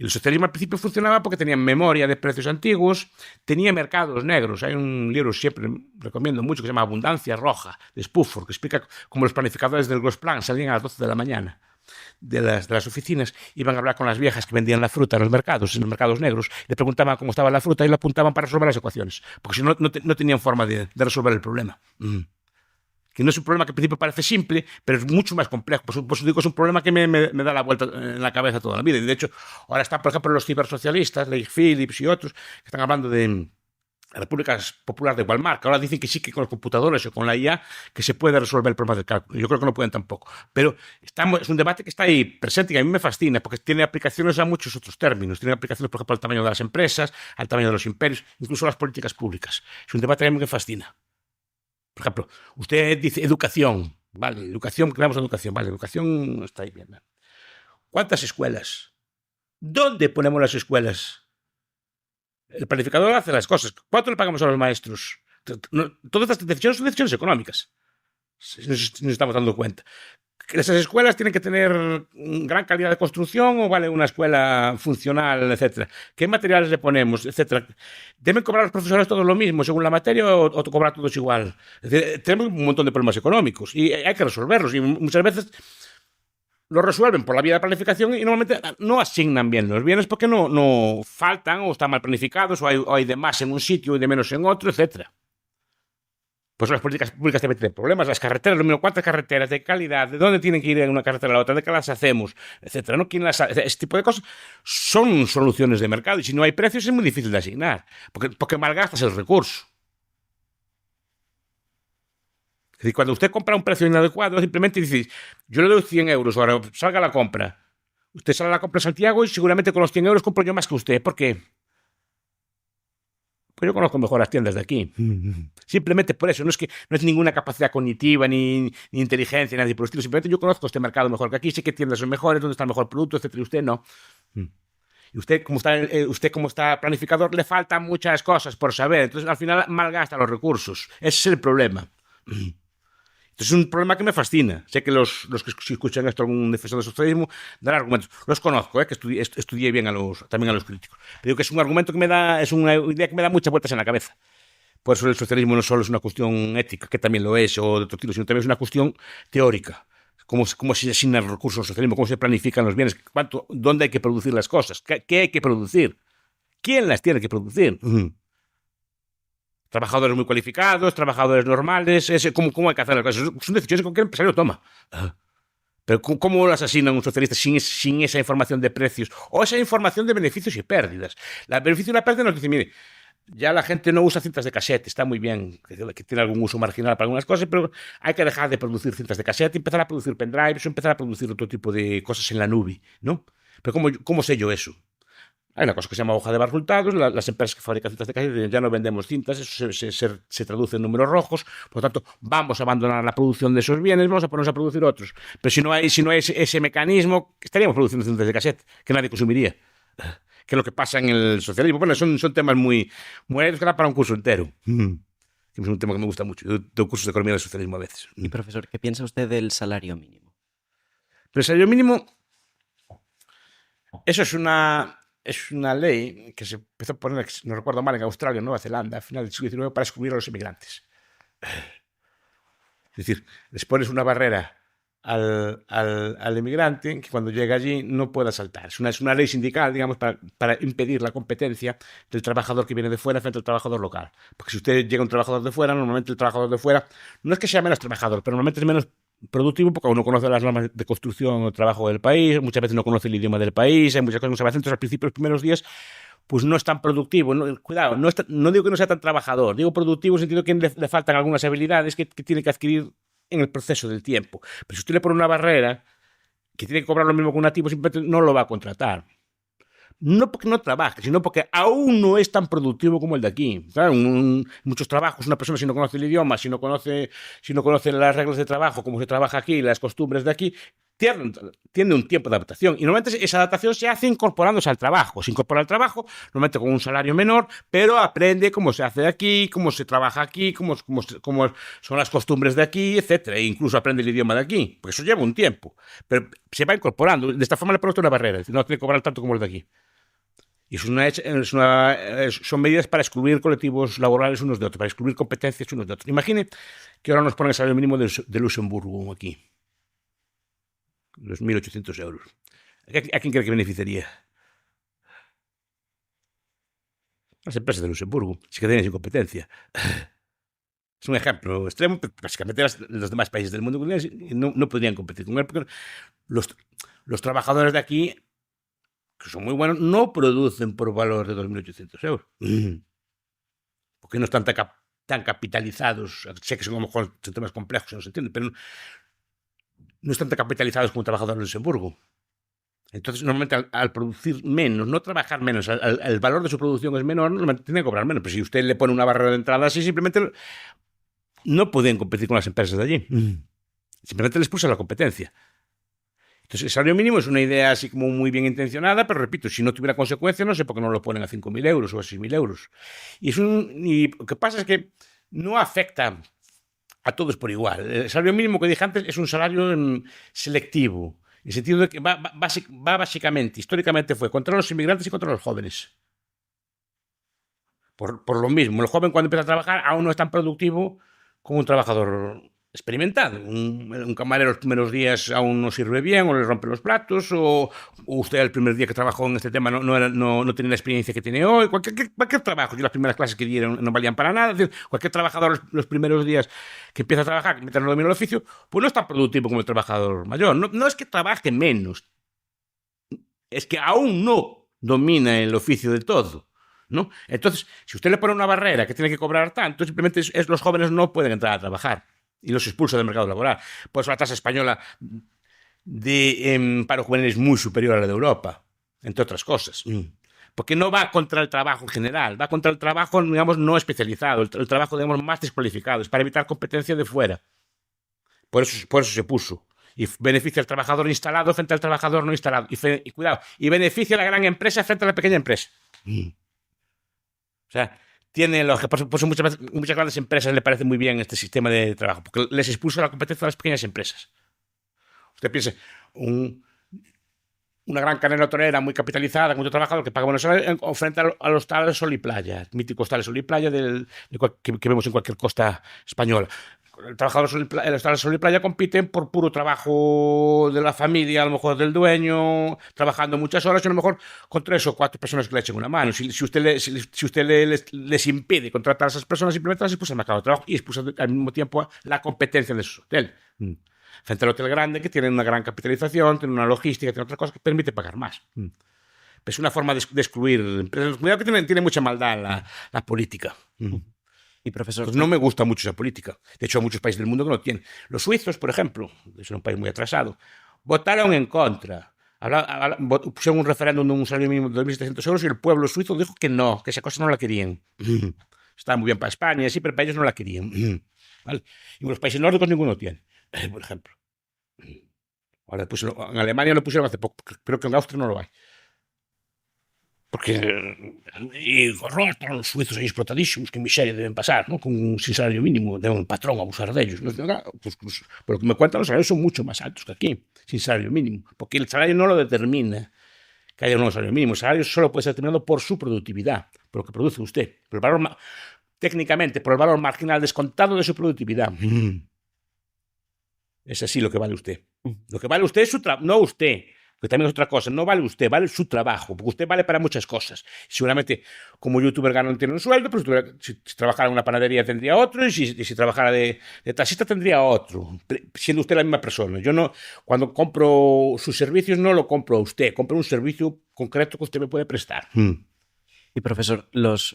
Y el socialismo al principio funcionaba porque tenía memoria de precios antiguos, tenía mercados negros. Hay un libro que siempre recomiendo mucho que se llama Abundancia Roja, de Spufford, que explica cómo los planificadores del Gosplan salían a las 12 de la mañana de las oficinas, iban a hablar con las viejas que vendían la fruta en los mercados negros, le preguntaban cómo estaba la fruta y lo apuntaban para resolver las ecuaciones, porque si no, no tenían forma de resolver el problema. Que no es un problema que al principio parece simple, pero es mucho más complejo. Por eso digo, es un problema que me da la vuelta en la cabeza toda la vida. Y de hecho, ahora están, por ejemplo, los cibersocialistas, Leigh Phillips y otros, que están hablando de repúblicas populares de Walmart, que ahora dicen que sí, que con los computadores o con la IA, que se puede resolver el problema del cálculo. Yo creo que no pueden tampoco. Pero es un debate que está ahí presente y a mí me fascina, porque tiene aplicaciones a muchos otros términos. Tiene aplicaciones, por ejemplo, al tamaño de las empresas, al tamaño de los imperios, incluso a las políticas públicas. Es un debate que a mí me fascina. Por ejemplo, usted dice educación. Vale, educación, creamos educación. Vale, educación está ahí bien. ¿Cuántas escuelas? ¿Dónde ponemos las escuelas? El planificador hace las cosas. ¿Cuánto le pagamos a los maestros? Todas estas decisiones son decisiones económicas. Si nos estamos dando cuenta. ¿Esas escuelas tienen que tener gran calidad de construcción o vale una escuela funcional, etcétera? ¿Qué materiales le ponemos, etcétera? ¿Deben cobrar los profesores todos lo mismo según la materia o cobrar todos igual? Es decir, tenemos un montón de problemas económicos y hay que resolverlos. Y muchas veces lo resuelven por la vía de planificación y normalmente no asignan bien los bienes porque no faltan o están mal planificados o hay de más en un sitio y de menos en otro, etcétera. Pues las políticas públicas también tienen problemas. Las carreteras, lo mismo, ¿cuántas carreteras? ¿De calidad? ¿De dónde tienen que ir en una carretera a la otra? ¿De qué las hacemos? Etcétera. ¿No? ¿Quién las hace? Ese tipo de cosas son soluciones de mercado y si no hay precios es muy difícil de asignar porque malgastas el recurso. Es decir, cuando usted compra a un precio inadecuado, simplemente dice, yo le doy 100 euros, ahora salga la compra. Usted sale a la compra en Santiago y seguramente con los 100 euros compro yo más que usted. ¿Por qué? Pues yo conozco mejor las tiendas de aquí. Simplemente por eso. No es ninguna capacidad cognitiva, ni inteligencia, ni nada por el estilo. Simplemente yo conozco este mercado mejor que aquí. Sé qué tiendas son mejores, dónde está el mejor producto, etcétera. Y usted no. Y usted, como está planificador, le faltan muchas cosas por saber. Entonces, al final, malgasta los recursos. Ese es el problema. Entonces, es un problema que me fascina. Sé que los que escuchan esto, algún defensor del socialismo, darán argumentos. Los conozco, que estudié bien también a los críticos. Pero digo que es un argumento es una idea que me da muchas vueltas en la cabeza. Por eso el socialismo no solo es una cuestión ética, que también lo es, o de otro tipo, sino también es una cuestión teórica. ¿Cómo se asignan los recursos al socialismo? ¿Cómo se planifican los bienes? ¿Dónde hay que producir las cosas? ¿Qué hay que producir? ¿Quién las tiene que producir? Trabajadores muy cualificados, trabajadores normales, ¿cómo hay que hacer las cosas? Son decisiones que cualquier empresario toma. Pero ¿cómo las asignan un socialista sin esa información de precios o esa información de beneficios y pérdidas? El beneficio y la pérdida nos dice, mire, ya la gente no usa cintas de cassette, está muy bien, que tiene algún uso marginal para algunas cosas, pero hay que dejar de producir cintas de cassette y empezar a producir pendrives o empezar a producir otro tipo de cosas en la nube, ¿no? Pero ¿cómo sé yo eso? Hay una cosa que se llama hoja de resultados. Las empresas que fabrican cintas de cassette ya no vendemos cintas, eso se traduce en números rojos. Por lo tanto, vamos a abandonar la producción de esos bienes, vamos a ponernos a producir otros. Pero si no hay ese mecanismo, estaríamos produciendo cintas de cassette que nadie consumiría. Que es lo que pasa en el socialismo. Bueno, son temas muy que da para un curso entero. Es un tema que me gusta mucho. Yo doy cursos de economía del socialismo a veces. Y profesor, ¿qué piensa usted del salario mínimo? Pero el salario mínimo, eso es una ley que se empezó a poner, no recuerdo mal, en Australia o Nueva Zelanda, a final del siglo XIX, para excluir a los inmigrantes. Es decir, les pones una barrera al inmigrante que cuando llega allí no pueda saltar. Es una ley sindical, digamos, para impedir la competencia del trabajador que viene de fuera frente al trabajador local. Porque si usted llega un trabajador de fuera, normalmente el trabajador de fuera no es que sea menos trabajador, pero normalmente es menos productivo porque uno conoce las normas de construcción o trabajo del país, muchas veces no conoce el idioma del país, hay muchas cosas que no se hacen. Entonces, al principio, los primeros días, pues no es tan productivo. Cuidado, no digo que no sea tan trabajador, digo productivo en el sentido que le faltan algunas habilidades que tiene que adquirir en el proceso del tiempo. Pero si usted le pone una barrera que tiene que cobrar lo mismo que un nativo, simplemente no lo va a contratar. No porque no trabaje, sino porque aún no es tan productivo como el de aquí. Claro, muchos trabajos, una persona si no conoce el idioma, si no conoce las reglas de trabajo, cómo se trabaja aquí, las costumbres de aquí, tiene un tiempo de adaptación. Y normalmente esa adaptación se hace incorporándose al trabajo. Se incorpora al trabajo, normalmente con un salario menor, pero aprende cómo se hace aquí, cómo se trabaja aquí, cómo son las costumbres de aquí, etcétera. E incluso aprende el idioma de aquí, porque eso lleva un tiempo. Pero se va incorporando. De esta forma le pone una barrera, no tiene que cobrar tanto como el de aquí. Y son medidas para excluir colectivos laborales unos de otros, para excluir competencias unos de otros. Imagine que ahora nos ponen el salario mínimo de Luxemburgo aquí. Los 1.800 euros. ¿A quién cree que beneficiaría? Las empresas de Luxemburgo, si quedarían sin competencia. Es un ejemplo extremo, pero básicamente los demás países del mundo no podrían competir con él, porque los trabajadores de aquí, que son muy buenos, no producen por valor de 2.800 euros. Porque no están tan capitalizados. Sé que son a lo mejor temas complejos, no se entiende, pero no están tan capitalizados como un trabajador en Luxemburgo. Entonces, normalmente al producir menos, no trabajar menos, el valor de su producción es menor, normalmente tiene que cobrar menos. Pero si usted le pone una barrera de entrada así, simplemente no pueden competir con las empresas de allí. Simplemente les puse la competencia. Entonces, el salario mínimo es una idea así como muy bien intencionada, pero repito, si no tuviera consecuencias, no sé por qué no lo ponen a 5.000 euros o a 6.000 euros. Y lo que pasa es que no afecta a todos por igual. El salario mínimo que dije antes es un salario selectivo, en el sentido de que va básicamente, históricamente fue contra los inmigrantes y contra los jóvenes. Por lo mismo, el joven cuando empieza a trabajar aún no es tan productivo como un trabajador experimentado. Un camarero los primeros días aún no sirve bien o le rompe los platos, o usted el primer día que trabajó en este tema no tenía la experiencia que tiene hoy. Cualquier trabajo, yo las primeras clases que dieron no valían para nada. Es decir, cualquier trabajador los primeros días que empieza a trabajar, que mientras no domina el oficio, pues no es tan productivo como el trabajador mayor. No es que trabaje menos, es que aún no domina el oficio de todo, ¿no? Entonces, si usted le pone una barrera que tiene que cobrar tanto, simplemente los jóvenes no pueden entrar a trabajar y los expulsa del mercado laboral. Por eso la tasa española de paro juvenil es muy superior a la de Europa, entre otras cosas. Porque no va contra el trabajo en general, va contra el trabajo, digamos, no especializado, el trabajo, digamos, más descualificado, es para evitar competencia de fuera. Por eso se puso. Y beneficia al trabajador instalado frente al trabajador no instalado. Y cuidado, y beneficia a la gran empresa frente a la pequeña empresa. O sea, tiene lo que por muchas grandes empresas le parece muy bien este sistema de trabajo, porque les expulsa la competencia a las pequeñas empresas. Usted piense, una gran cadena hotelera muy capitalizada, con mucho trabajador que paga buenos salarios, frente a los tales Sol y Playa, míticos tales Sol y Playa que vemos en cualquier costa española. El trabajador el Sol y Playa compiten por puro trabajo de la familia, a lo mejor del dueño, trabajando muchas horas y a lo mejor con 3 o 4 personas que le echen una mano. Si usted les impide contratar a esas personas, simplemente las expulsa al mercado de trabajo y expulsa al mismo tiempo la competencia de su hotel. Frente al hotel grande, que tiene una gran capitalización, tiene una logística, tiene otras cosas que permite pagar más. Es una forma de excluir. Cuidado que tiene mucha maldad la política. Y profesor, pues no me gusta mucho esa política. De hecho, hay muchos países del mundo que no tienen. Los suizos, por ejemplo, es un país muy atrasado, votaron en contra. Pusieron un referéndum de un salario mínimo de 2.700 euros y el pueblo suizo dijo que no, que esa cosa no la querían. Estaba muy bien para España, sí, pero para ellos no la querían. ¿Vale? Y los países nórdicos ninguno tiene, por ejemplo. Ahora, pues, en Alemania lo pusieron hace poco, creo que en Austria no lo hay. Porque están los suizos ahí explotadísimos, que miseria deben pasar, ¿no? Sin salario mínimo, debe un patrón abusar de ellos. Pues, por lo que me cuentan, los salarios son mucho más altos que aquí, sin salario mínimo. Porque el salario no lo determina que haya un nuevo salario mínimo. El salario solo puede ser determinado por su productividad, por lo que produce usted. Por el valor, técnicamente, por el valor marginal descontado de su productividad. Es así lo que vale usted. Lo que vale usted es su trabajo, no usted. Que también es otra cosa, no vale usted, vale su trabajo, porque usted vale para muchas cosas. Seguramente, como youtuber no tiene un sueldo, pero si trabajara en una panadería tendría otro, y si trabajara de taxista tendría otro, siendo usted la misma persona. Yo no, cuando compro sus servicios, no lo compro a usted, compro un servicio concreto que usted me puede prestar. Y profesor,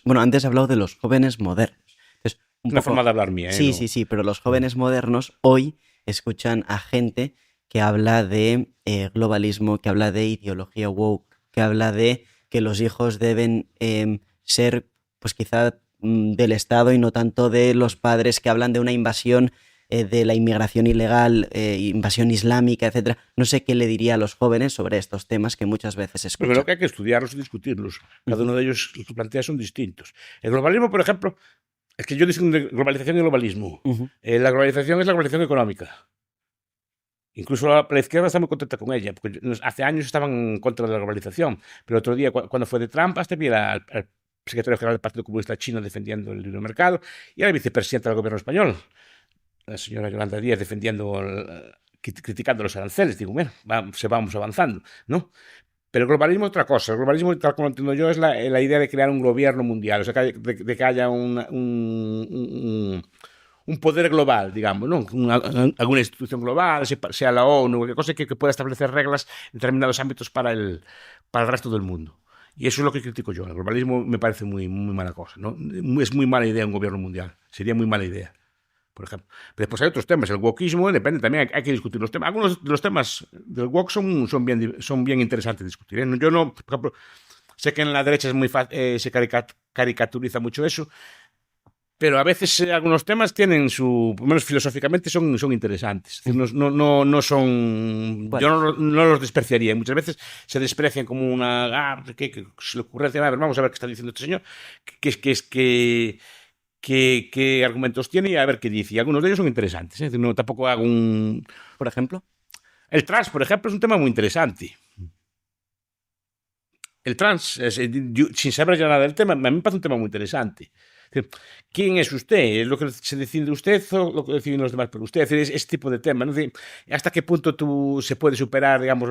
bueno, antes he hablado de los jóvenes modernos. Entonces, una forma de hablar mía, ¿eh? Sí, pero los jóvenes modernos hoy escuchan a gente que habla de globalismo, que habla de ideología woke, que habla de que los hijos deben ser, pues quizá del Estado y no tanto de los padres, que hablan de una invasión de la inmigración ilegal, invasión islámica, etc. No sé qué le diría a los jóvenes sobre estos temas que muchas veces escuchan. Pero creo que hay que estudiarlos y discutirlos. Cada uno de ellos, los que plantea, son distintos. El globalismo, por ejemplo, es que yo distingo de globalización y globalismo. La globalización es la globalización económica. Incluso la izquierda está muy contenta con ella, porque hace años estaban en contra de la globalización. Pero otro día, cuando fue de Trump, hasta vi al secretario general del Partido Comunista Chino defendiendo el libre mercado y a la vicepresidenta del gobierno español, la señora Yolanda Díaz, criticando los aranceles. Digo, bueno, vamos avanzando, ¿no? Pero el globalismo es otra cosa. El globalismo, tal como lo entiendo yo, es la idea de crear un gobierno mundial, o sea, de que haya un poder global, digamos, ¿no? Alguna institución global, sea la ONU, cualquier cosa que pueda establecer reglas en determinados ámbitos para el resto del mundo. Y eso es lo que critico yo. El globalismo me parece muy, muy mala cosa, ¿no? Es muy mala idea un gobierno mundial. Sería muy mala idea, por ejemplo. Pero después hay otros temas. El wokeismo depende también, hay que discutir los temas. Algunos de los temas del woke son bien interesantes de discutir, ¿eh? Yo no, por ejemplo, sé que en la derecha es muy fácil, se caricaturiza mucho eso, pero a veces algunos temas tienen su, por lo menos filosóficamente son interesantes. Es decir, no son, ¿Cuál? yo no los despreciaría. Muchas veces se desprecian como una, que se le ocurre, a ver, vamos a ver qué está diciendo este señor, qué argumentos tiene y a ver qué dice. Y algunos de ellos son interesantes. Es decir, no, tampoco hago un... Por ejemplo. El trans, por ejemplo, es un tema muy interesante. El trans, sin saber ya nada del tema, a mí me parece un tema muy interesante. ¿Quién es usted? ¿Es lo que se decide usted o lo que deciden los demás por usted? Es decir, ese tipo de tema, ¿no? ¿Hasta qué punto se puede superar, digamos,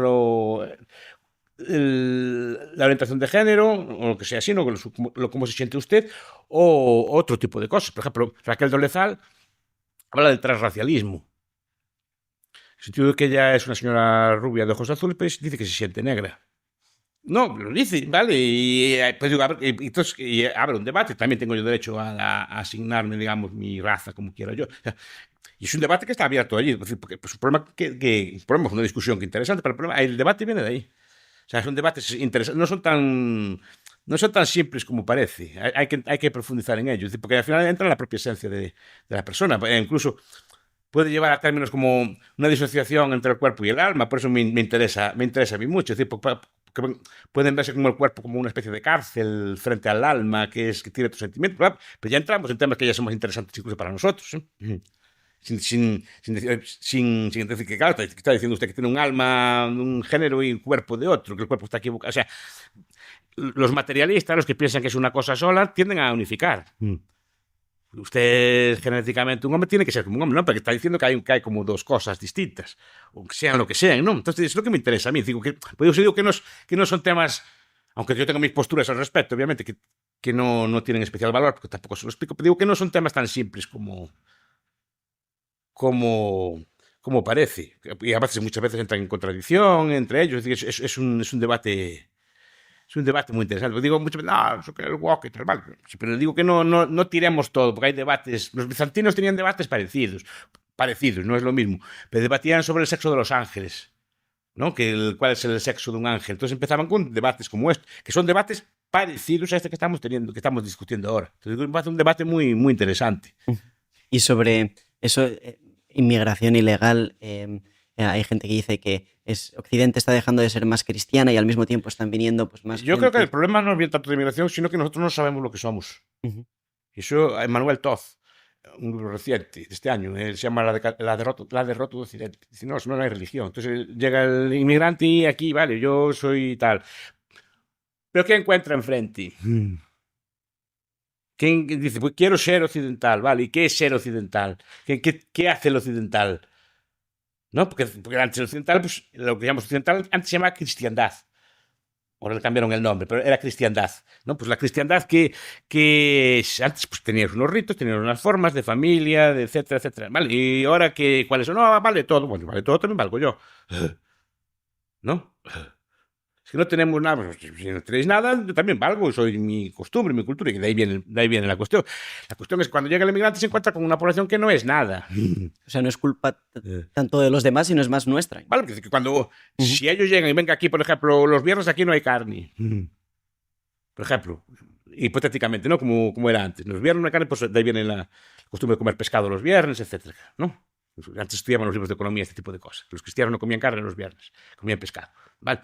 la orientación de género, o lo que sea así, ¿no? Cómo se siente usted, o otro tipo de cosas? Por ejemplo, Raquel Dolezal habla del transracialismo. En el sentido de que ella es una señora rubia de ojos azules, pero dice que se siente negra. No, lo dice, ¿vale? Y pues digo, entonces abre un debate. También tengo yo derecho a asignarme, digamos, mi raza como quiera yo. O sea, y es un debate que está abierto allí. Porque pues, el problema es una discusión que interesante, pero el debate viene de ahí. O sea, son debates interesantes. No son tan simples como parece. Hay que profundizar en ellos. Porque al final entra en la propia esencia de la persona. Incluso puede llevar a términos como una disociación entre el cuerpo y el alma. Por eso me interesa a mí mucho. Es decir, que pueden verse como el cuerpo como una especie de cárcel frente al alma que tiene otros sentimientos, ¿verdad? Pero ya entramos en temas que ya son más interesantes incluso para nosotros, ¿eh? Sin decir que, claro, está diciendo usted que tiene un alma, un género y un cuerpo de otro, que el cuerpo está equivocado. O sea, los materialistas, los que piensan que es una cosa sola, tienden a unificar. Usted genéticamente un hombre tiene que ser como un hombre, ¿no? Porque está diciendo que hay como dos cosas distintas, o que sean lo que sean, ¿no? Entonces es lo que me interesa a mí. Digo que no son temas, aunque yo tengo mis posturas al respecto, obviamente, que no tienen especial valor, porque tampoco se lo explico, pero digo que no son temas tan simples como parece. Y a veces, muchas veces entran en contradicción entre ellos. Es decir, es un debate... Es un debate muy interesante. Digo muchas veces, no, eso que el wok y tal, vale. Pero digo que no tiremos todo, porque hay debates. Los bizantinos tenían debates parecidos, no es lo mismo. Pero debatían sobre el sexo de los ángeles, ¿no? Cuál es el sexo de un ángel. Entonces empezaban con debates como este, que son debates parecidos a este que estamos teniendo, que estamos discutiendo ahora. Entonces me parece un debate muy, muy interesante. Y sobre eso, inmigración ilegal, hay gente que dice que Occidente está dejando de ser más cristiana y al mismo tiempo están viniendo pues más Yo gente. creo que el problema no es bien tanto de inmigración, sino que nosotros no sabemos lo que somos. Uh-huh. Y eso, Emmanuel Toth, un libro reciente de este año, se llama La derrota de Occidente. Dice, no hay religión. Entonces llega el inmigrante y aquí, vale, yo soy tal. ¿Pero qué encuentra enfrente? ¿Quién dice, pues quiero ser occidental, vale? ¿Y qué es ser occidental? ¿Qué hace el occidental? ¿No? Porque antes el occidental, pues lo que llamamos occidental, antes se llamaba cristiandad. Ahora le cambiaron el nombre, pero era cristiandad, ¿no? Pues la cristiandad que antes pues tenías unos ritos, tenías unas formas de familia, de etcétera, etcétera, ¿vale? Y ahora ¿cuáles son? No, vale todo. Bueno, vale todo, también valgo yo. ¿No? Si no tenemos nada, pues, si no tenéis nada, yo también valgo, soy mi costumbre, mi cultura, y de ahí viene la cuestión. La cuestión es que cuando llega el inmigrante se encuentra con una población que no es nada. O sea, no es culpa tanto de los demás, sino es más nuestra. Vale, porque cuando, si ellos llegan y vengan aquí, por ejemplo, los viernes aquí no hay carne. Por ejemplo, hipotéticamente, ¿no? Como era antes. Los viernes no hay carne, pues de ahí viene la costumbre de comer pescado los viernes, etcétera, ¿no? Antes estudiaban los libros de economía este tipo de cosas. Los cristianos no comían carne los viernes, comían pescado. Vale.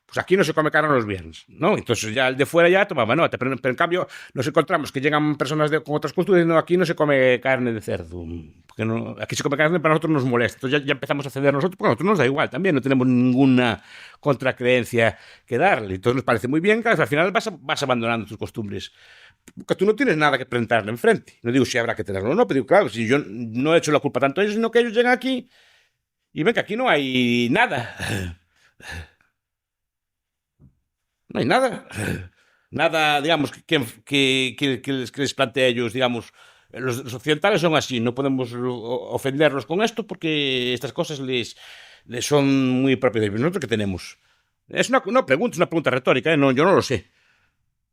Pues aquí no se come carne los viernes, ¿no? Entonces ya el de fuera ya tomaba nota, pero en cambio nos encontramos que llegan personas con otras costumbres y no, aquí no se come carne de cerdo, porque no, aquí se come carne, para nosotros nos molesta. Entonces ya empezamos a ceder nosotros, porque a nosotros nos da igual también, no tenemos ninguna contracreencia que darle. Entonces nos parece muy bien, claro, al final vas abandonando tus costumbres, porque tú no tienes nada que presentarle enfrente. No digo si habrá que tenerlo o no, pero digo, claro, si yo no he hecho la culpa tanto a ellos, sino que ellos llegan aquí y ven que aquí no hay nada. No hay nada. Nada, digamos, que les plantea a ellos, digamos, los occidentales son así, no podemos ofenderlos con esto porque estas cosas les son muy propias de ellos. Nosotros que tenemos. Es una pregunta, es una pregunta retórica, ¿eh? No, yo no lo sé.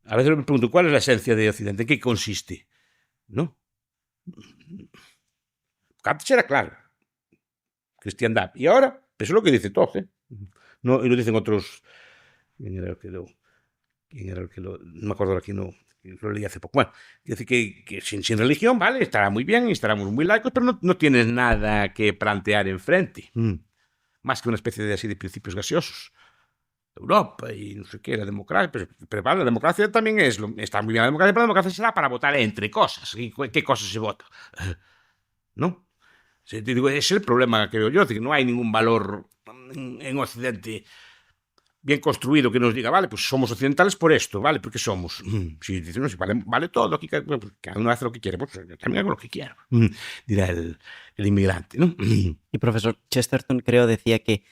A veces me pregunto, ¿cuál es la esencia de Occidente? ¿En qué consiste? ¿No? Antes era claro. Cristiandad. Y ahora, eso es lo que dice Toth, ¿eh? No, y lo dicen otros... ¿Quién era el que no me acuerdo aquí, no, lo leí hace poco. Bueno, quiere decir que sin religión, vale, estará muy bien, estaremos muy laicos, pero no tienes nada que plantear enfrente. Más que una especie de así de principios gaseosos. Europa y no sé qué, la democracia, pero vale, la democracia también está muy bien la democracia, pero la democracia será para votar entre cosas. ¿Y qué cosas se vota? ¿No? Te digo, ese es el problema que veo yo, que no hay ningún valor en Occidente bien construido que nos diga, vale, pues somos occidentales por esto, vale, porque somos. Si dicen, no, si vale todo, aquí cada uno hace lo que quiere, pues también hago lo que quiero, dirá el inmigrante, ¿no? Y profesor Chesterton creo decía que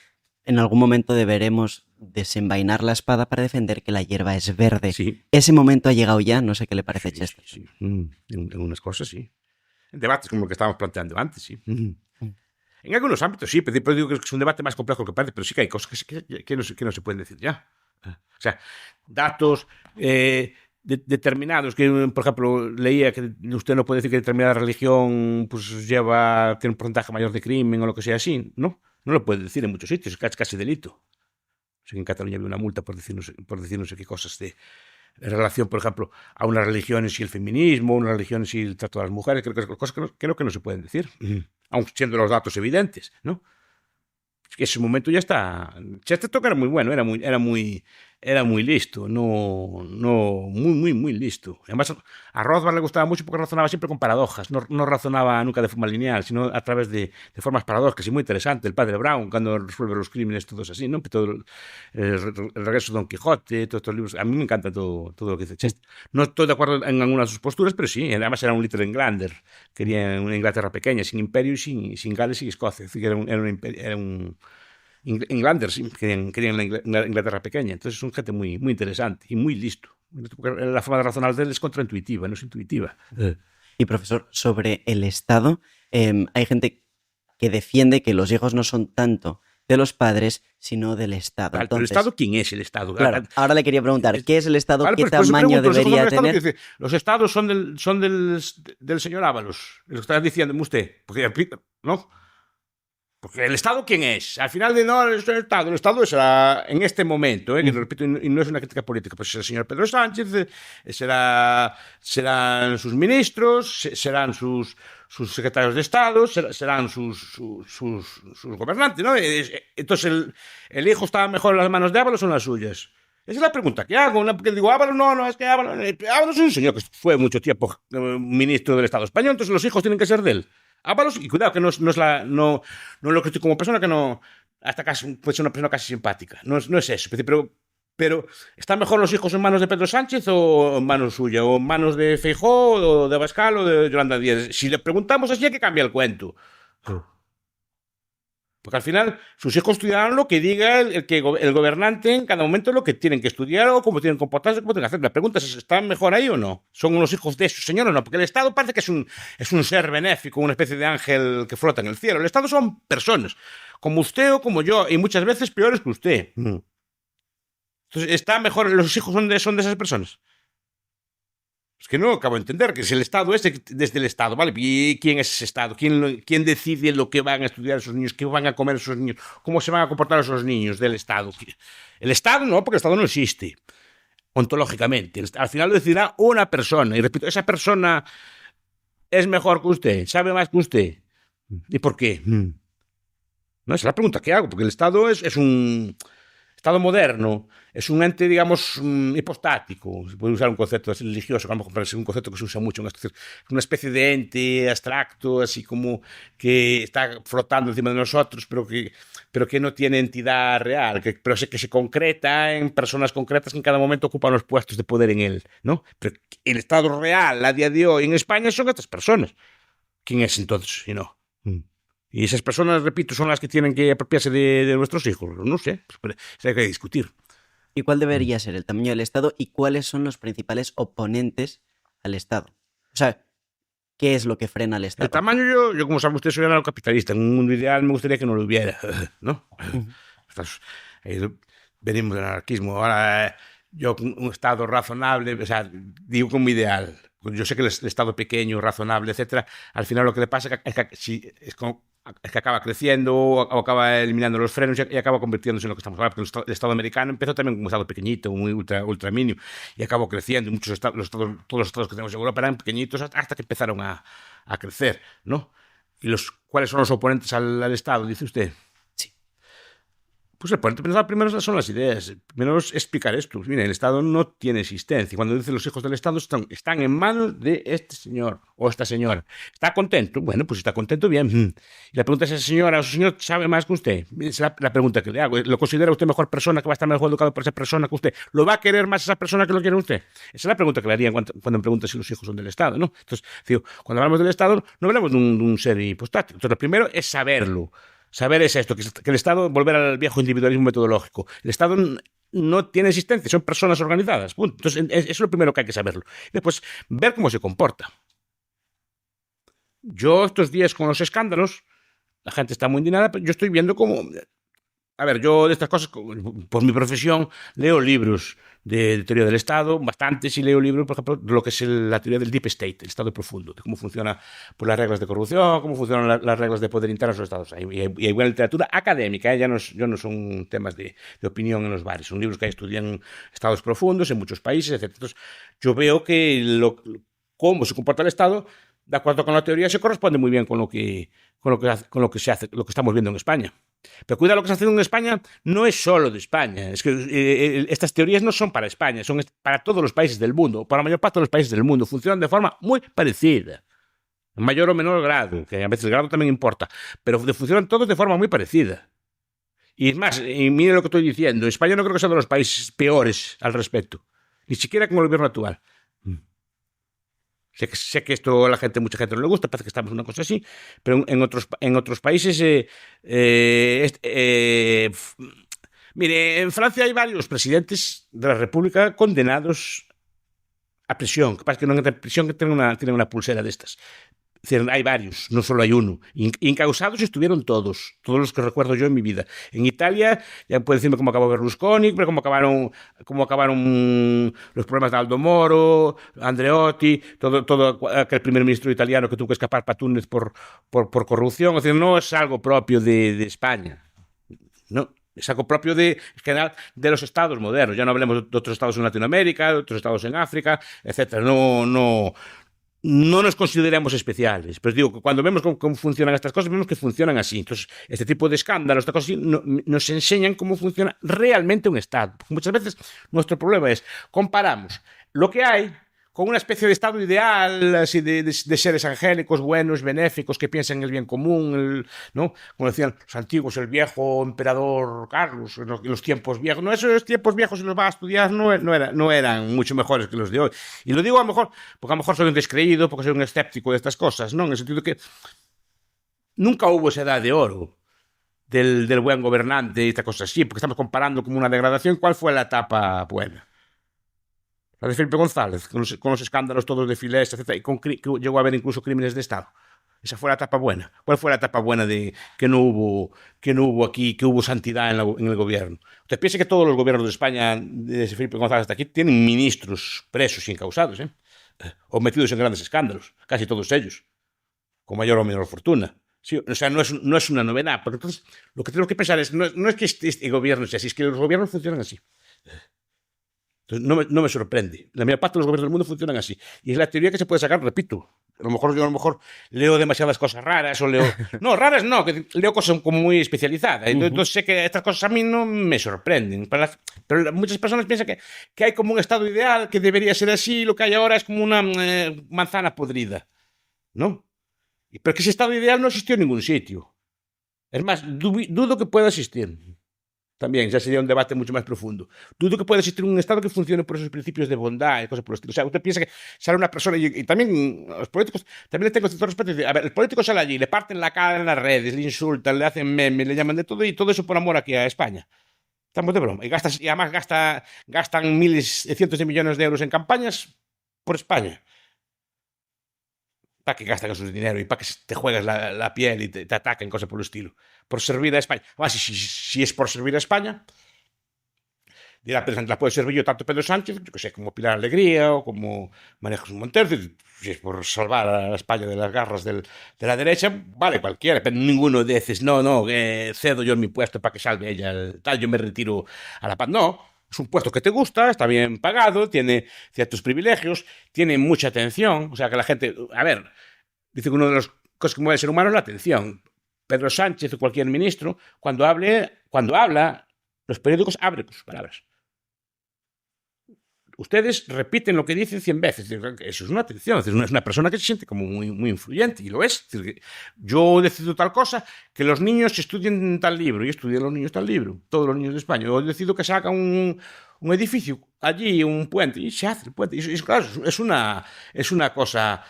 en algún momento deberemos desenvainar la espada para defender que la hierba es verde. Sí. Ese momento ha llegado ya, no sé qué le parece Chesterton. Sí. En unas cosas, sí. En debates como lo que estábamos planteando antes, sí. En algunos ámbitos, sí, pero digo que es un debate más complejo que parece, pero sí que hay cosas que no se pueden decir ya. O sea, datos determinados, que por ejemplo leía que usted no puede decir que determinada religión pues tiene un porcentaje mayor de crimen o lo que sea así, ¿no? No lo puede decir en muchos sitios, es casi delito. O sea, en Cataluña había una multa por decir no sé qué cosas de relación, por ejemplo, a unas religiones y el feminismo, unas religiones y el trato de las mujeres, cosas creo que no se pueden decir, aun siendo los datos evidentes, ¿no? Es que ese momento ya está. Chesterton era muy bueno, era muy listo, muy listo. Además, a Rothbard le gustaba mucho porque razonaba siempre con paradojas, no razonaba nunca de forma lineal, sino a través de formas paradójicas y muy interesante. El padre Brown, cuando resuelve los crímenes, todos así, ¿no? Todo el regreso de Don Quijote, todos estos libros. A mí me encanta todo lo que dice Chesterton. No estoy de acuerdo en algunas de sus posturas, pero sí, además era un Little Englander, quería una Inglaterra pequeña, sin imperio y sin Gales y Escocia. Es decir, era un Englanders, sí, querían la Inglaterra pequeña. Entonces son gente muy interesante y muy listo. La forma de razonar de él es contraintuitiva, no es intuitiva. Y profesor, sobre el Estado, hay gente que defiende que los hijos no son tanto de los padres, sino del Estado. Vale, Entonces, ¿pero el Estado quién es el Estado? Claro, ahora le quería preguntar, ¿qué es el Estado? Vale, ¿Qué pues tamaño pregunto, debería tener? Dice, los Estados son del señor Ábalos, lo que está diciéndome usted. Porque, ¿no? Porque el Estado, ¿quién es? Al final no es el Estado será en este momento, que repito, y no es una crítica política, pues el señor Pedro Sánchez, serán sus ministros, serán sus secretarios de Estado, serán sus gobernantes, ¿no? Entonces, ¿el hijo está mejor en las manos de Ábalos o en las suyas? Esa es la pregunta que hago. Porque digo, Ábalos no, es que Ábalos es un señor que fue mucho tiempo ministro del Estado español, entonces los hijos tienen que ser de él. Ábalos, y cuidado, que no lo critico como persona, que no, hasta casi puede ser una persona casi simpática, no es eso, pero ¿están mejor los hijos en manos de Pedro Sánchez o en manos suya, o en manos de Feijóo, o de Abascal, o de Yolanda Díaz? Si le preguntamos así, hay que cambiar el cuento. Porque al final sus hijos estudiarán lo que diga el gobernante en cada momento, lo que tienen que estudiar o cómo tienen que comportarse, cómo tienen que hacer. La pregunta es, ¿están mejor ahí o no? ¿Son unos hijos de su señor o no? Porque el Estado parece que es un ser benéfico, una especie de ángel que flota en el cielo. El Estado son personas, como usted o como yo, y muchas veces peores que usted. Entonces, ¿está mejor? ¿Los hijos son de esas personas? Es que no acabo de entender que si el Estado es desde el Estado, ¿vale? ¿Y quién es ese Estado? ¿Quién decide lo que van a estudiar esos niños? ¿Qué van a comer esos niños? ¿Cómo se van a comportar esos niños del Estado? El Estado no, porque el Estado no existe ontológicamente. Al final lo decidirá una persona. Y repito, esa persona es mejor que usted, sabe más que usted. ¿Y por qué? No, esa es la pregunta que hago, porque el Estado es un Estado moderno, es un ente, digamos, hipostático. Se puede usar un concepto así religioso, que a lo mejor es un concepto que se usa mucho. Es una especie de ente abstracto, así como que está flotando encima de nosotros, pero que no tiene entidad real, pero que se concreta en personas concretas que en cada momento ocupan los puestos de poder en él, ¿no? Pero el Estado real, a día de hoy, en España, son estas personas. ¿Quién es entonces, si no? Y esas personas, repito, son las que tienen que apropiarse de nuestros hijos. No sé, pues, hay que discutir. ¿Y cuál debería ser el tamaño del Estado y cuáles son los principales oponentes al Estado? O sea, ¿qué es lo que frena al Estado? El tamaño, yo como sabe usted, soy anarcocapitalista. En un mundo ideal me gustaría que no lo hubiera, ¿no? Venimos del anarquismo. Ahora, yo un Estado razonable, o sea, digo como ideal. Yo sé que el Estado pequeño, razonable, etcétera, al final lo que le pasa es que si es que acaba creciendo o acaba eliminando los frenos y acaba convirtiéndose en lo que estamos ahora, porque el Estado americano empezó también como un Estado pequeñito, muy ultra mínimo, y acabó creciendo. Muchos estados, todos los estados que tenemos en Europa eran pequeñitos hasta que empezaron a crecer, ¿no? ¿Y cuáles son los oponentes al Estado, dice usted? Sí. Pues el ponente principal primero son las ideas. Primero es explicar esto. Mira, el Estado no tiene existencia. Cuando dicen los hijos del Estado están en manos de este señor o esta señora. ¿Está contento? Bueno, pues si está contento, bien. Y la pregunta es, ¿esa señora o ese señor sabe más que usted? Es la pregunta que le hago. ¿Lo considera usted mejor persona, que va a estar mejor educado por esa persona que usted? ¿Lo va a querer más esa persona que lo quiere usted? Esa es la pregunta que le haría cuando me pregunta si los hijos son del Estado, ¿no? Entonces, digo, cuando hablamos del Estado, no hablamos de un ser hipostático. Entonces, lo primero es saberlo. Saber es esto, que el Estado, volver al viejo individualismo metodológico. El Estado no tiene existencia, son personas organizadas. Punto. Entonces, eso es lo primero que hay que saberlo. Después, ver cómo se comporta. Yo estos días con los escándalos, la gente está muy indignada, pero yo estoy viendo cómo... A ver, yo de estas cosas, por mi profesión, leo libros de teoría del Estado, bastantes, y leo libros, por ejemplo, de lo que es la teoría del Deep State, el Estado profundo, de cómo funciona pues, las reglas de corrupción, cómo funcionan las reglas de poder interno en los Estados. Y hay buena literatura académica, ya no son temas de opinión en los bares, son libros que estudian estados profundos en muchos países, etc. Entonces, yo veo que cómo se comporta el Estado, de acuerdo con la teoría, se corresponde muy bien con lo que se hace, lo que estamos viendo en España. Pero cuidado, lo que se hace en España no es solo de España. Es que estas teorías no son para España, son para todos los países del mundo, para la mayor parte de los países del mundo. Funcionan de forma muy parecida, en mayor o menor grado, que a veces el grado también importa, pero funcionan todos de forma muy parecida. Y es más, y mire lo que estoy diciendo, España no creo que sea de los países peores al respecto, ni siquiera con el gobierno actual. Sé que esto a mucha gente no le gusta, parece que estamos en una cosa así, pero en otros países... mire, en Francia hay varios presidentes de la República condenados a prisión. Que pasa es que no entran en prisión, que tienen una pulsera de estas. Es decir, hay varios, no solo hay uno. Incausados estuvieron todos los que recuerdo yo en mi vida. En Italia, ya puede decirme cómo acabó Berlusconi, pero cómo acabaron los problemas de Aldo Moro, Andreotti, todo aquel primer ministro italiano que tuvo que escapar para Túnez por corrupción. Es decir, no es algo propio de España. No. Es algo propio en general de los estados modernos. Ya no hablemos de otros estados en Latinoamérica, de otros estados en África, etcétera. No nos consideramos especiales, pero digo que cuando vemos cómo funcionan estas cosas, vemos que funcionan así. Entonces, este tipo de escándalos, estas cosas así, nos enseñan cómo funciona realmente un Estado. Porque muchas veces nuestro problema es comparamos lo que hay con una especie de estado ideal, así de seres angélicos, buenos, benéficos, que piensan en el bien común, ¿no? Como decían los antiguos, el viejo emperador Carlos, en los tiempos viejos. No, esos tiempos viejos, si los vas a estudiar, no eran mucho mejores que los de hoy. Y lo digo a lo mejor, porque a lo mejor soy un descreído, porque soy un escéptico de estas cosas, ¿no? En el sentido de que nunca hubo esa edad de oro del buen gobernante y estas cosas así, porque estamos comparando como una degradación. ¿Cuál fue la etapa buena? La de Felipe González, con los escándalos todos de Filés, etc. Y que llegó a haber incluso crímenes de Estado. Esa fue la etapa buena. ¿Cuál fue la etapa buena de que no hubo aquí, que hubo santidad en el gobierno? Usted piensa que todos los gobiernos de España, desde Felipe González hasta aquí, tienen ministros presos y encausados, o metidos en grandes escándalos, casi todos ellos, con mayor o menor fortuna. Sí, o sea, no es una novedad. Porque entonces, lo que tenemos que pensar es, no es que este gobierno sea así, es que los gobiernos funcionan así. Entonces, no me sorprende. La mayor parte de los gobiernos del mundo funcionan así. Y es la teoría que se puede sacar, repito. Yo a lo mejor leo demasiadas cosas raras o leo... No, raras no, que leo cosas como muy especializadas. Entonces sé que estas cosas a mí no me sorprenden. Pero muchas personas piensan que hay como un estado ideal, que debería ser así, y lo que hay ahora es como una manzana podrida. ¿No? Pero que ese estado ideal no existió en ningún sitio. Es más, dudo que pueda existir. También ya sería un debate mucho más profundo. Dudo que pueda existir un Estado que funcione por esos principios de bondad y cosas por el estilo. O sea, usted piensa que sale una persona y también los políticos, también le tengo cierto respeto. A ver, el político sale allí, le parten la cara en las redes, le insultan, le hacen memes, le llaman de todo, y todo eso por amor aquí a España. Estamos de broma. Y además gastan miles, cientos de millones de euros en campañas por España. Para que gastan su dinero y para que te juegues la piel y te ataquen, cosas por el estilo. Por servir a España. Si es por servir a España, la puede servir yo tanto Pedro Sánchez, yo que sé, como Pilar Alegría o como María Jesús Montero, si es por salvar a España de las garras de la derecha, vale cualquiera, pero ninguno dices, no, cedo yo mi puesto para que salve ella, tal, yo me retiro a la paz. No, es un puesto que te gusta, está bien pagado, tiene ciertos privilegios, tiene mucha atención, o sea que la gente, a ver, dice que una de las cosas que mueve al ser humano es la atención. Pedro Sánchez o cualquier ministro, cuando habla, los periódicos abren con sus palabras. Ustedes repiten lo que dicen 100 veces. Eso es una atención. Es una persona que se siente como muy, muy influyente, y lo es. Es decir, yo decido tal cosa, que los niños estudien tal libro, y estudian los niños tal libro, todos los niños de España. Yo decido que se haga un edificio allí, un puente, y se hace el puente. Y claro, es una cosa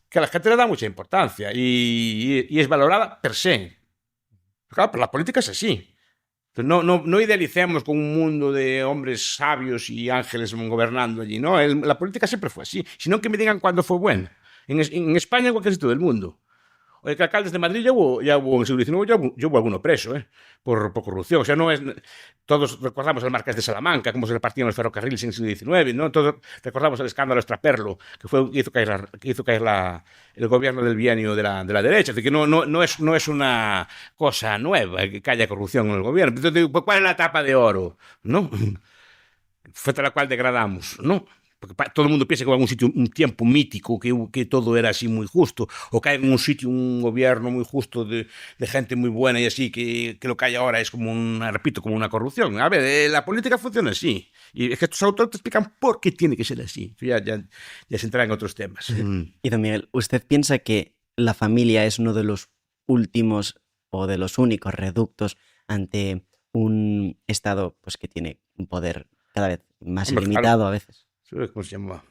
que a la gente le da mucha importancia y es valorada per se. Claro, pero la política es así. No idealicemos con un mundo de hombres sabios y ángeles gobernando allí, ¿no? La política siempre fue así, sino que me digan cuándo fue buena. En España, en cualquier sitio del mundo. Oye, que alcaldes de Madrid ya hubo en el siglo XIX, ya hubo alguno preso, por corrupción. O sea, no es... Todos recordamos al Marqués de Salamanca, cómo se repartían los ferrocarriles en el siglo XIX, ¿no? Todos recordamos el escándalo Extraperlo, que hizo caer el gobierno del bienio de la derecha. Es decir, que no es una cosa nueva que haya corrupción en el gobierno. Entonces, ¿cuál es la etapa de oro? ¿No? Fue la cual degradamos, ¿no? Porque todo el mundo piensa que va en un sitio, un tiempo mítico, que todo era así muy justo, o que hay en un sitio un gobierno muy justo de gente muy buena y así, que lo que hay ahora es como como una corrupción. A ver, la política funciona así. Y es que estos autores te explican por qué tiene que ser así. Ya se entrará en otros temas. Y don Miguel, ¿usted piensa que la familia es uno de los últimos o de los únicos reductos ante un Estado pues, que tiene un poder cada vez más ilimitado a veces? ¿Cómo se llama?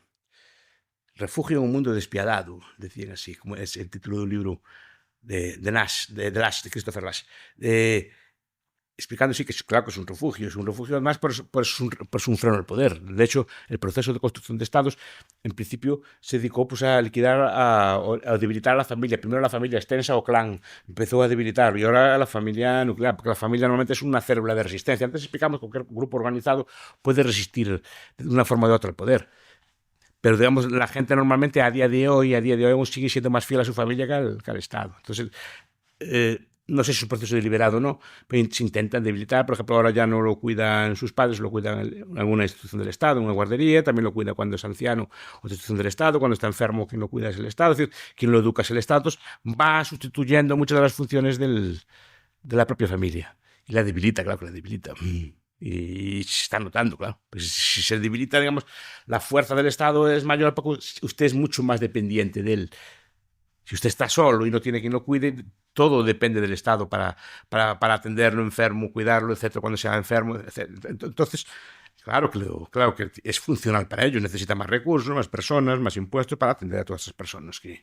Refugio en un mundo despiadado, decían así, como es el título de un libro de Nash, de Christopher Lasch. Explicando sí que claro que es un refugio además por es un freno al poder. De hecho, el proceso de construcción de estados en principio se dedicó pues, a liquidar, a debilitar a la familia. Primero la familia extensa o clan empezó a debilitar, y ahora la familia nuclear, porque la familia normalmente es una célula de resistencia. Antes explicamos que cualquier grupo organizado puede resistir de una forma o de otra al poder. Pero digamos, la gente normalmente a día de hoy aún sigue siendo más fiel a su familia que al Estado. Entonces, no sé si es un proceso deliberado o no, pero se intentan debilitar. Por ejemplo, ahora ya no lo cuidan sus padres, lo cuidan en alguna institución del Estado, en una guardería, también lo cuida cuando es anciano, otra institución del Estado, cuando está enfermo, quien lo cuida es el Estado, es decir, quien lo educa es el Estado. Entonces, va sustituyendo muchas de las funciones de la propia familia. Y la debilita, claro que la debilita. Y se está notando, claro. Pues si se debilita, digamos, la fuerza del Estado es mayor, porque usted es mucho más dependiente de él. Si usted está solo y no tiene quien lo cuide, todo depende del Estado para atenderlo enfermo, cuidarlo, etcétera, cuando sea enfermo, etcétera. Entonces, claro que es funcional para ellos. Necesita más recursos, más personas, más impuestos para atender a todas esas personas que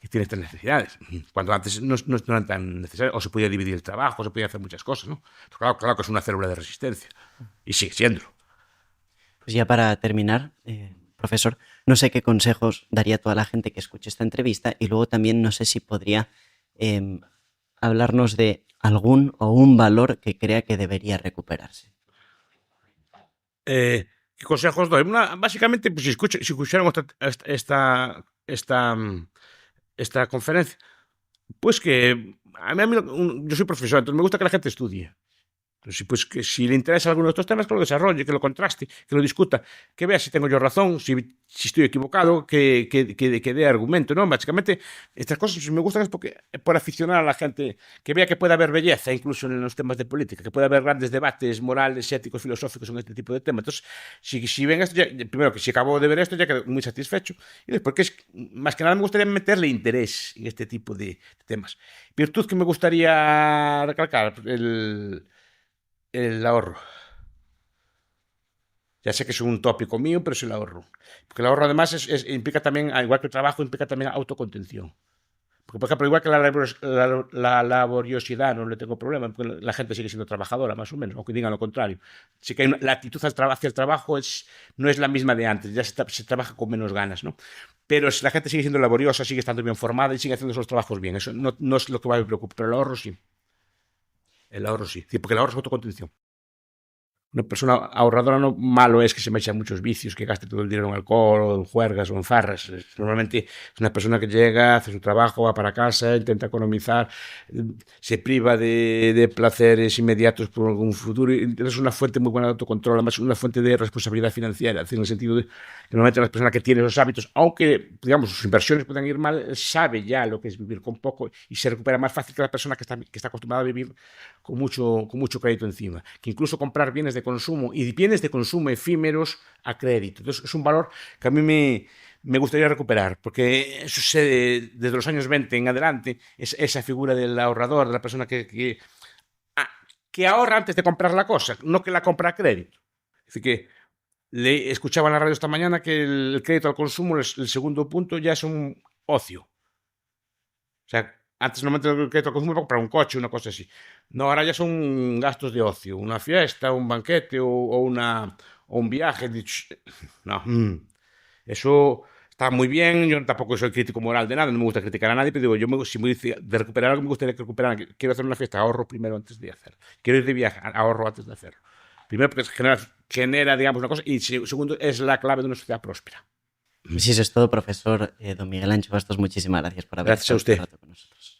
tienen estas necesidades. Cuando antes no eran tan necesarias, o se podía dividir el trabajo, se podía hacer muchas cosas, ¿no? Claro que es una célula de resistencia y sigue siéndolo. Pues ya para terminar, profesor, no sé qué consejos daría a toda la gente que escuche esta entrevista, y luego también no sé si podría hablarnos de algún o un valor que crea que debería recuperarse. ¿Qué consejos doy? Básicamente, pues si escucharon esta conferencia, pues que yo soy profesor, entonces me gusta que la gente estudie. Pues que si le interesa alguno de estos temas, que lo desarrolle, que lo contraste, que lo discuta, que vea si tengo yo razón, si estoy equivocado, que dé argumento, ¿no? Básicamente, estas cosas me gustan es por aficionar a la gente, que vea que puede haber belleza incluso en los temas de política, que puede haber grandes debates morales, éticos, filosóficos en este tipo de temas. Entonces, si ven esto, primero que si acabo de ver esto, ya quedo muy satisfecho, y después que más que nada me gustaría meterle interés en este tipo de temas. Virtud que me gustaría recalcar, el ahorro. Ya sé que es un tópico mío, pero es el ahorro. Porque el ahorro además implica también, igual que el trabajo, implica también autocontención. Porque, por ejemplo, igual que la laboriosidad, no le tengo problema, porque la gente sigue siendo trabajadora, más o menos, aunque digan lo contrario. Sí que la actitud hacia el trabajo no es la misma de antes, ya se trabaja con menos ganas, ¿no? Pero si la gente sigue siendo laboriosa, sigue estando bien formada y sigue haciendo esos trabajos bien. Eso no es lo que me preocupa, pero el ahorro sí. El ahorro sí, porque el ahorro es autocontención. Una persona ahorradora no malo es que se meta en muchos vicios, que gaste todo el dinero en alcohol o en juergas o en farras. Normalmente es una persona que llega, hace su trabajo, va para casa, intenta economizar, se priva de placeres inmediatos por un futuro. Y es una fuente muy buena de autocontrol, además una fuente de responsabilidad financiera, en el sentido de que normalmente la persona que tiene esos hábitos, aunque digamos sus inversiones puedan ir mal, sabe ya lo que es vivir con poco y se recupera más fácil que la persona que está acostumbrada a vivir con mucho crédito encima, que incluso comprar bienes de consumo y bienes de consumo efímeros a crédito. Entonces es un valor que a mí me gustaría recuperar, porque eso desde los años 20 en adelante, es esa figura del ahorrador, de la persona que ahorra antes de comprar la cosa, no que la compra a crédito. Es decir, que escuchaba en la radio esta mañana que el crédito al consumo, el segundo punto, ya es un ocio. O sea, antes normalmente el crédito al consumo era comprar un coche, una cosa así. No, ahora ya son gastos de ocio, una fiesta, un banquete o un viaje. No, eso está muy bien. Yo tampoco soy crítico moral de nada, no me gusta criticar a nadie, pero digo, si me dice de recuperar algo, me gustaría que recuperar. Quiero hacer una fiesta, ahorro primero antes de hacerlo. Quiero ir de viaje, ahorro antes de hacerlo. Primero, porque genera, digamos, una cosa, y segundo, es la clave de una sociedad próspera. Pues eso es todo, profesor don Miguel Ancho Bastos. Muchísimas gracias por haber Gracias a estado usted. este rato con nosotros.